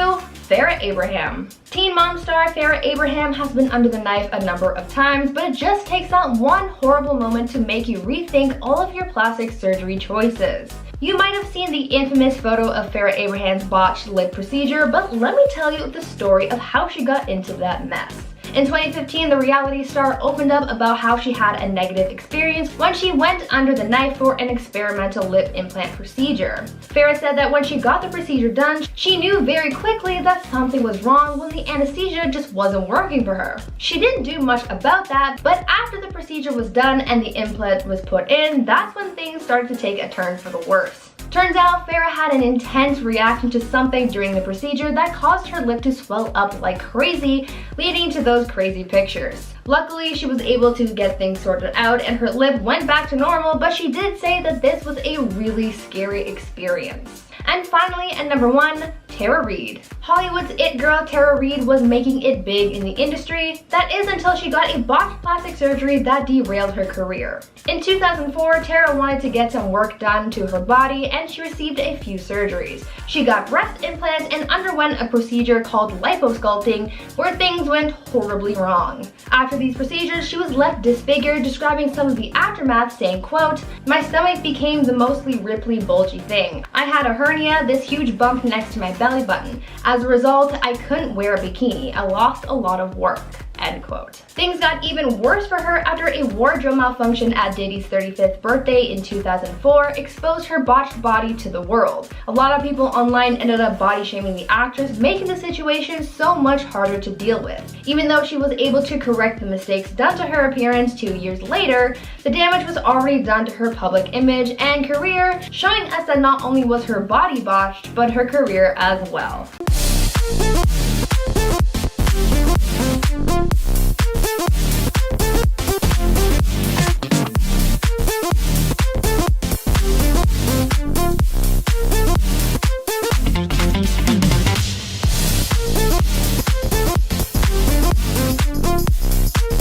Farrah Abraham. Teen mom star Farrah Abraham has been under the knife a number of times, but it just takes that one horrible moment to make you rethink all of your plastic surgery choices. You might have seen the infamous photo of Farrah Abraham's botched lip procedure, but let me tell you the story of how she got into that mess. In 2015, the reality star opened up about how she had a negative experience when she went under the knife for an experimental lip implant procedure. Farrah said that when she got the procedure done, she knew very quickly that something was wrong when the anesthesia just wasn't working for her. She didn't do much about that, but after the procedure was done and the implant was put in, that's when things started to take a turn for the worse. Turns out Farrah had an intense reaction to something during the procedure that caused her lip to swell up like crazy, leading to those crazy pictures. Luckily, she was able to get things sorted out and her lip went back to normal, but she did say that this was a really scary experience. And finally, at number 1, Tara Reid. Hollywood's it girl Tara Reid was making it big in the industry. That is until she got a botched plastic surgery that derailed her career. In 2004, Tara wanted to get some work done to her body and she received a few surgeries. She got breast implants and underwent a procedure called liposculpting where things went horribly wrong. After these procedures, she was left disfigured, describing some of the aftermath saying, quote, "My stomach became the mostly ripply, bulgy thing. I had a hernia, this huge bump next to my belly button. As a result, I couldn't wear a bikini. I lost a lot of work." End quote. Things got even worse for her after a wardrobe malfunction at Diddy's 35th birthday in 2004 exposed her botched body to the world. A lot of people online ended up body shaming the actress, making the situation so much harder to deal with. Even though she was able to correct the mistakes done to her appearance 2 years later, the damage was already done to her public image and career, showing us that not only was her body botched, but her career as well.